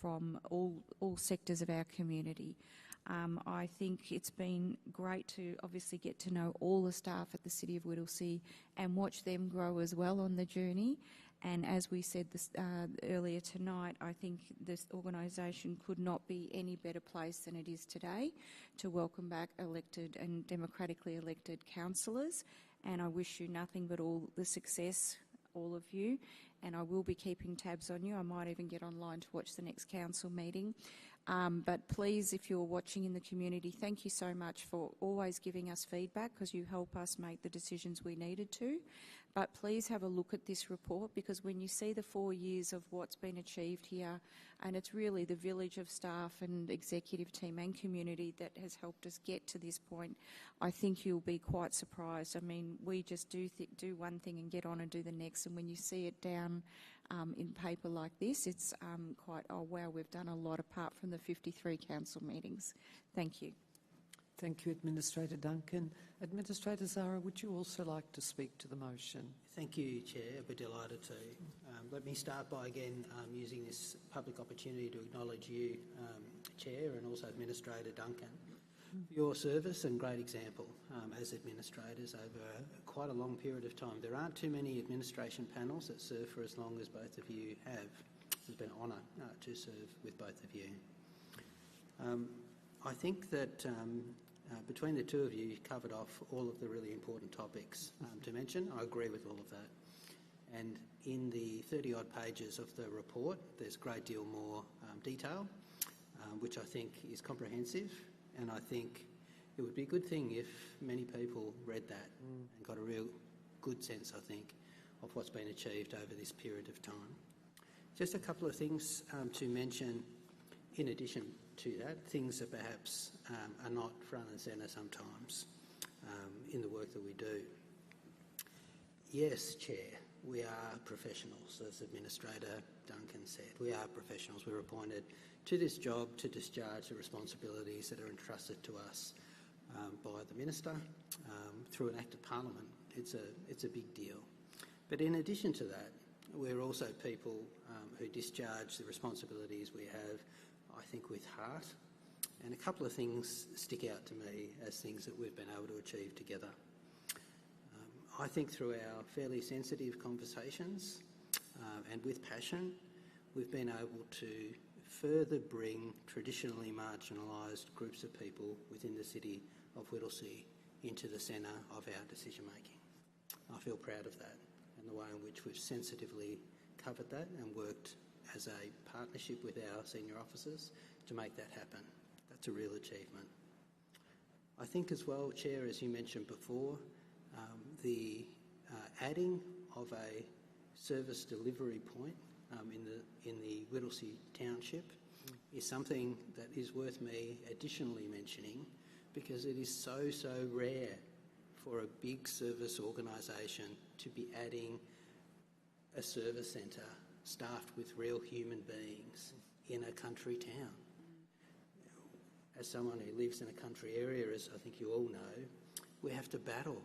from all sectors of our community. I think it's been great to obviously get to know all the staff at the City of Whittlesea and watch them grow as well on the journey. And as we said earlier tonight, I think this organisation could not be any better place than it is today to welcome back elected and democratically elected councillors. And I wish you nothing but all the success, all of you. And I will be keeping tabs on you. I might even get online to watch the next council meeting. But please, if you're watching in the community, thank you so much for always giving us feedback, because you help us make the decisions we needed to. But please have a look at this report, because when you see the 4 years of what's been achieved here, and it's really the village of staff and executive team and community that has helped us get to this point, I think you'll be quite surprised. I mean, we just do one thing and get on and do the next, and when you see it down in paper like this, it's quite, oh wow, we've done a lot apart from the 53 council meetings. Thank you. Thank you, Administrator Duncan. Administrator Zara, would you also like to speak to the motion? Thank you, Chair. I'd be delighted to. Let me start by again using this public opportunity to acknowledge you, Chair, and also Administrator Duncan, for your service and great example as administrators over quite a long period of time. There aren't too many administration panels that serve for as long as both of you have. It's been an honour to serve with both of you. I think that between the two of you, you covered off all of the really important topics to mention. I agree with all of that. And in the 30-odd pages of the report, there's a great deal more detail, which I think is comprehensive, and I think it would be a good thing if many people read that and got a real good sense, I think, of what's been achieved over this period of time. Just a couple of things to mention in addition to that, things that perhaps are not front and centre sometimes in the work that we do. Yes, Chair, we are professionals, as Administrator Duncan said. We are professionals. We're appointed to this job to discharge the responsibilities that are entrusted to us by the Minister through an Act of Parliament. It's a big deal. But in addition to that, we're also people who discharge the responsibilities we have, I think, with heart. And a couple of things stick out to me as things that we've been able to achieve together. I think through our fairly sensitive conversations and with passion, we've been able to further bring traditionally marginalised groups of people within the City of Whittlesea into the centre of our decision making. I feel proud of that and the way in which we've sensitively covered that and worked as a partnership with our senior officers to make that happen. That's a real achievement. I think as well, Chair, as you mentioned before, the adding of a service delivery point in the Whittlesea Township is something that is worth me additionally mentioning, because it is so rare for a big service organisation to be adding a service centre staffed with real human beings in a country town. As someone who lives in a country area, as I think you all know, we have to battle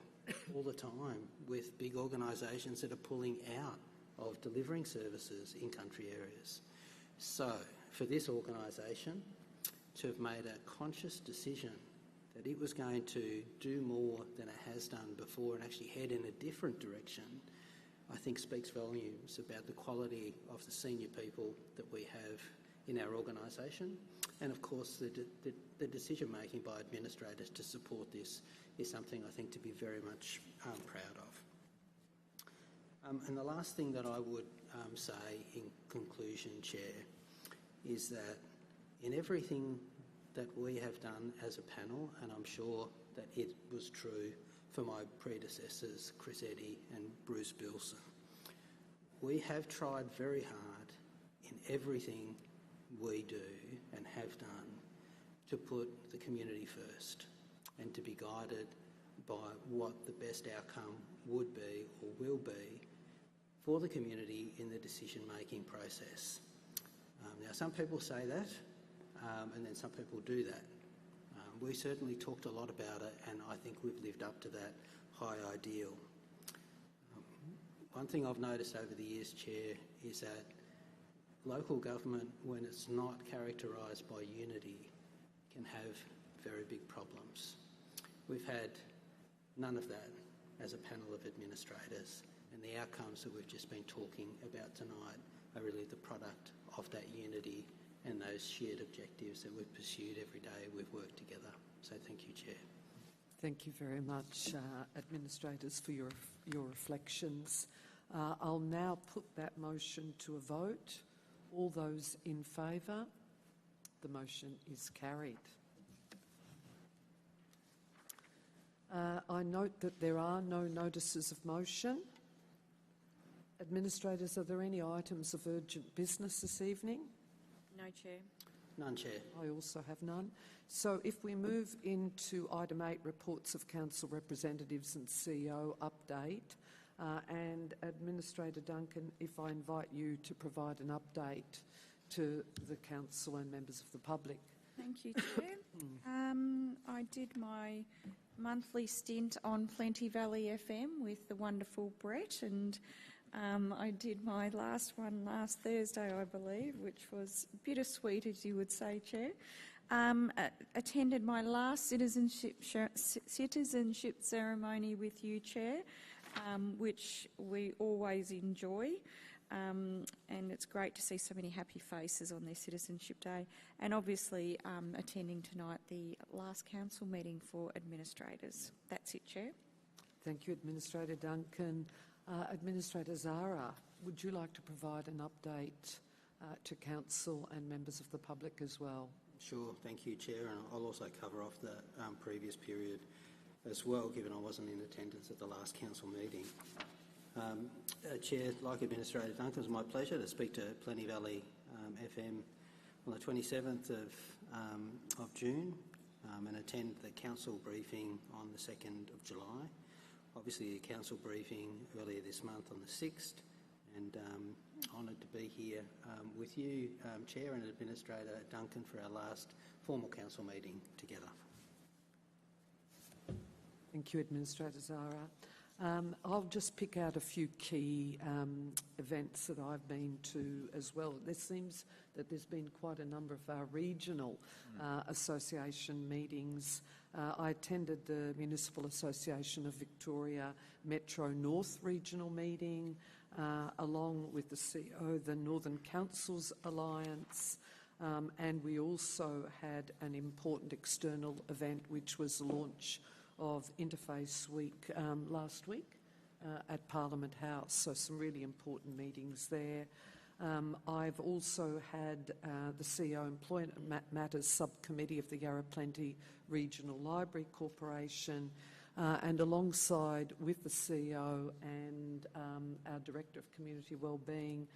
all the time with big organisations that are pulling out of delivering services in country areas. So, for this organisation to have made a conscious decision that it was going to do more than it has done before and actually head in a different direction, I think speaks volumes about the quality of the senior people that we have in our organisation. And of course, the decision-making by administrators to support this is something I think to be very much proud of. And the last thing that I would say in conclusion, Chair, is that in everything that we have done as a panel, and I'm sure that it was true for my predecessors, Chris Eddy and Bruce Bilson, we have tried very hard in everything we do and have done to put the community first and to be guided by what the best outcome would be or will be for the community in the decision-making process. Now, some people say that, and then some people do that. We certainly talked a lot about it, and I think we've lived up to that high ideal. One thing I've noticed over the years, Chair, is that local government, when it's not characterised by unity, can have very big problems. We've had none of that as a panel of administrators, and the outcomes that we've just been talking about tonight are really the product of that unity and those shared objectives that we've pursued every day we've worked together. So thank you, Chair. Thank you very much, administrators, for your reflections. I'll now put that motion to a vote. All those in favour? The motion is carried. I note that there are no notices of motion. Administrators, are there any items of urgent business this evening? No, Chair. None, Chair. I also have none. So if we move into item 8, reports of council representatives and CEO update, and Administrator Duncan, if I invite you to provide an update to the council and members of the public. Thank you, Chair. I did my monthly stint on Plenty Valley FM with the wonderful Brett, and I did my last one last Thursday, I believe, which was bittersweet, as you would say, Chair. Attended my last citizenship ceremony with you, Chair, which we always enjoy. And it's great to see so many happy faces on their Citizenship Day. And obviously attending tonight the last council meeting for administrators. That's it, Chair. Thank you, Administrator Duncan. Administrator Zara, would you like to provide an update to council and members of the public as well? Sure, thank you, Chair, and I'll also cover off the previous period as well, given I wasn't in attendance at the last council meeting. Chair, like Administrator Duncan, it's my pleasure to speak to Plenty Valley FM on the 27th of June and attend the council briefing on the 2nd of July. Obviously, a council briefing earlier this month on the 6th, and honoured to be here with you, Chair and Administrator Duncan, for our last formal council meeting together. Thank you, Administrator Zara. I'll just pick out a few key events that I've been to as well. There seems that there's been quite a number of our regional association meetings. I attended the Municipal Association of Victoria Metro North regional meeting, along with the CEO, the Northern Councils Alliance, and we also had an important external event, which was the launch of Interface Week last week at Parliament House, so some really important meetings there. I've also had the CEO Employment Matters Subcommittee of the Yarra Plenty Regional Library Corporation, and alongside with the CEO and our Director of Community Wellbeing,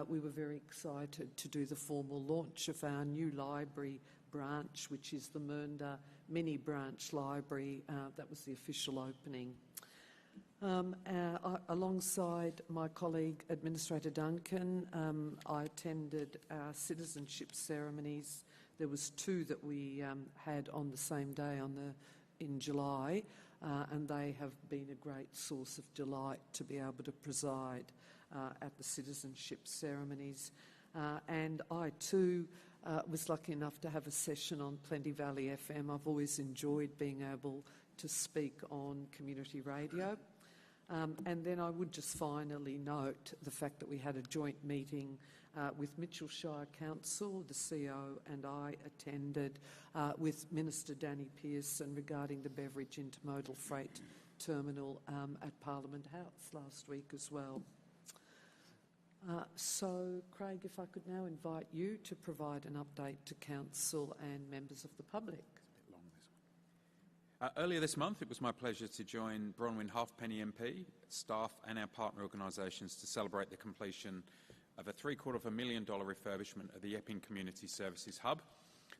we were very excited to do the formal launch of our new library branch, which is the Mernda Mini Branch Library. That was the official opening. Alongside my colleague Administrator Duncan, I attended our citizenship ceremonies. There was 2 that we had on the same day in July, and they have been a great source of delight to be able to preside at the citizenship ceremonies. And I too was lucky enough to have a session on Plenty Valley FM. I've always enjoyed being able to speak on community radio. And then I would just finally note the fact that we had a joint meeting with Mitchell Shire Council. The CEO and I attended with Minister Danny Pearson regarding the Beveridge Intermodal Freight Terminal at Parliament House last week as well. So, Craig, if I could now invite you to provide an update to Council and members of the public. Earlier this month, it was my pleasure to join Bronwyn Halfpenny MP, staff and our partner organisations to celebrate the completion of a $750,000 refurbishment of the Epping Community Services Hub.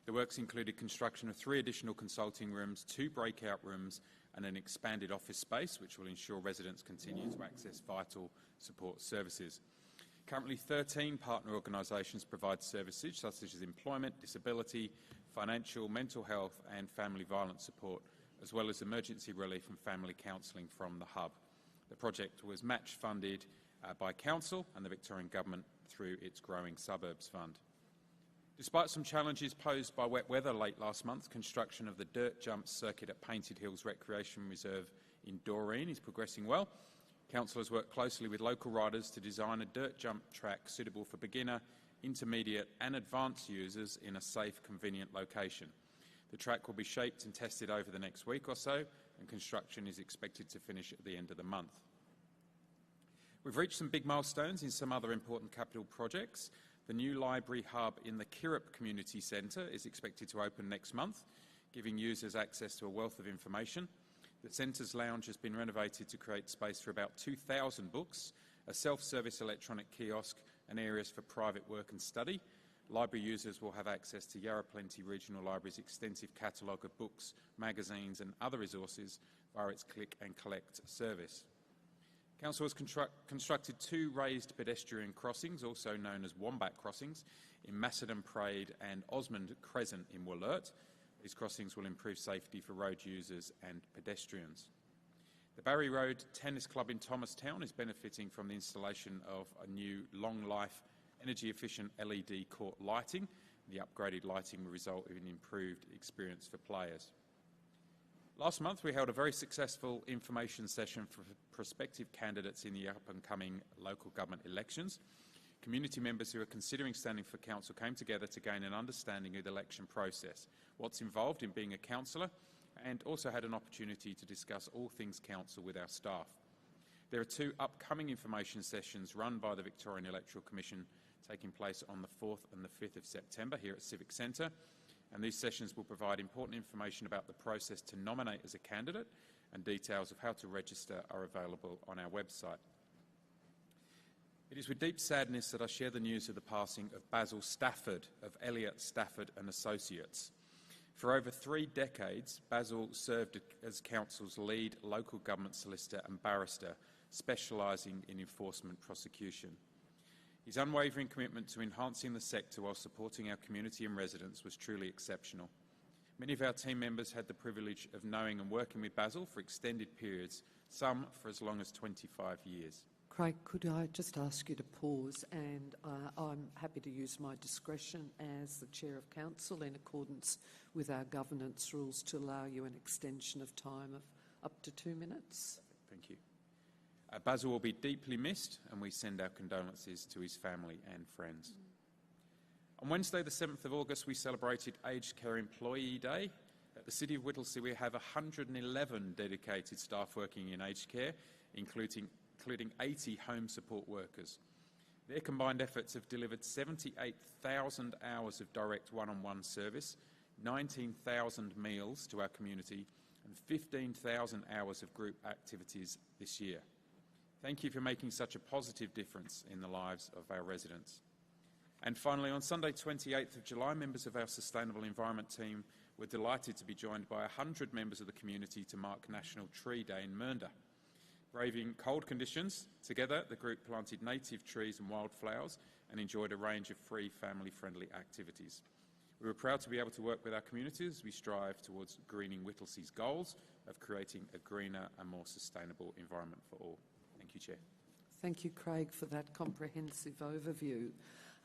The works included construction of 3 additional consulting rooms, 2 breakout rooms and an expanded office space, which will ensure residents continue to access vital support services. Currently, 13 partner organisations provide services such as employment, disability, financial, mental health and family violence support, as well as emergency relief and family counselling from the Hub. The project was match funded by Council and the Victorian Government through its Growing Suburbs Fund. Despite some challenges posed by wet weather late last month, construction of the dirt jump circuit at Painted Hills Recreation Reserve in Doreen is progressing well. Council has worked closely with local riders to design a dirt jump track suitable for beginner, intermediate and advanced users in a safe, convenient location. The track will be shaped and tested over the next week or so, and construction is expected to finish at the end of the month. We've reached some big milestones in some other important capital projects. The new library hub in the Kirrup Community Centre is expected to open next month, giving users access to a wealth of information. The centre's lounge has been renovated to create space for about 2,000 books, a self-service electronic kiosk and areas for private work and study. Library users will have access to Yarra Plenty Regional Library's extensive catalogue of books, magazines and other resources via its click and collect service. Council has constructed 2 raised pedestrian crossings, also known as Wombat Crossings, in Macedon Parade and Osmond Crescent in Wollert. These crossings will improve safety for road users and pedestrians. The Barry Road Tennis Club in Thomastown is benefiting from the installation of a new long-life, energy-efficient LED court lighting. The upgraded lighting will result in an improved experience for players. Last month, we held a very successful information session for prospective candidates in the up-and-coming local government elections. Community members who are considering standing for council came together to gain an understanding of the election process, what's involved in being a councillor, and also had an opportunity to discuss all things council with our staff. There are 2 upcoming information sessions run by the Victorian Electoral Commission taking place on the 4th and the 5th of September here at Civic Centre, and these sessions will provide important information about the process to nominate as a candidate, and details of how to register are available on our website. It is with deep sadness that I share the news of the passing of Basil Stafford of Elliott Stafford and Associates. For over 3 decades, Basil served as Council's lead local government solicitor and barrister, specialising in enforcement prosecution. His unwavering commitment to enhancing the sector while supporting our community and residents was truly exceptional. Many of our team members had the privilege of knowing and working with Basil for extended periods, some for as long as 25 years. Craig, could I just ask you to pause, and I'm happy to use my discretion as the Chair of Council in accordance with our governance rules to allow you an extension of time of up to 2 minutes. Thank you. Basil will be deeply missed, and we send our condolences to his family and friends. On Wednesday the 7th of August we celebrated Aged Care Employee Day. At the City of Whittlesea we have 111 dedicated staff working in aged care, including 80 home support workers. Their combined efforts have delivered 78,000 hours of direct one-on-one service, 19,000 meals to our community and 15,000 hours of group activities this year. Thank you for making such a positive difference in the lives of our residents. And finally, on Sunday 28th of July, members of our Sustainable Environment team were delighted to be joined by 100 members of the community to mark National Tree Day in Mernda. Braving cold conditions, together the group planted native trees and wildflowers and enjoyed a range of free family-friendly activities. We were proud to be able to work with our community as we strive towards greening Whittlesea's goals of creating a greener and more sustainable environment for all. Thank you, Chair. Thank you, Craig, for that comprehensive overview.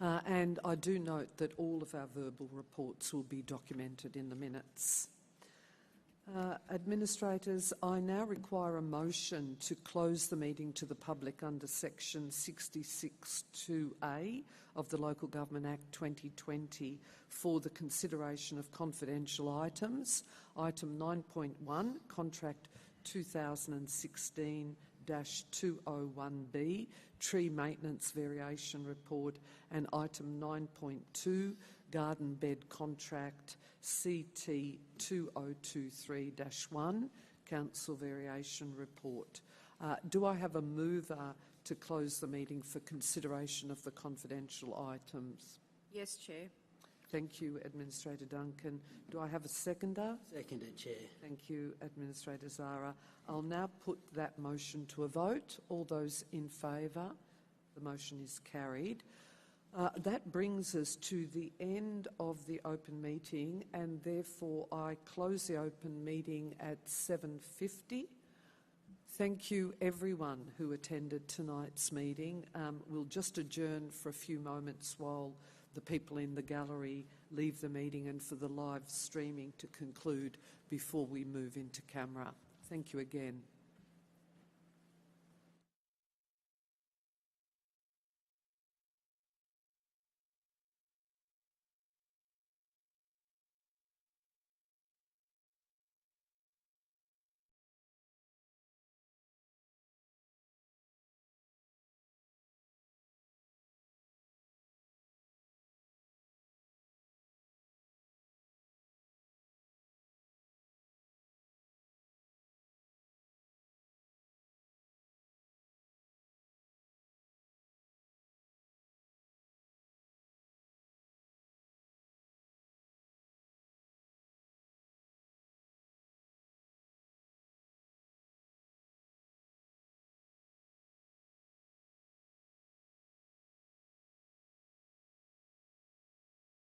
And I do note that all of our verbal reports will be documented in the minutes. Administrators, I now require a motion to close the meeting to the public under section 66(2)(a) of the Local Government Act 2020 for the consideration of confidential items. Item 9.1, Contract 2016-201B, Tree Maintenance Variation Report, and item 9.2, Garden Bed Contract CT 2023-1, Council Variation Report. Do I have a mover to close the meeting for consideration of the confidential items? Yes, Chair. Thank you, Administrator Duncan. Do I have a seconder? Seconded, Chair. Thank you, Administrator Zara. I'll now put that motion to a vote. All those in favour? The motion is carried. That brings us to the end of the open meeting, and therefore I close the open meeting at 7:50. Thank you everyone who attended tonight's meeting. We'll just adjourn for a few moments while the people in the gallery leave the meeting and for the live streaming to conclude before we move into camera. Thank you again.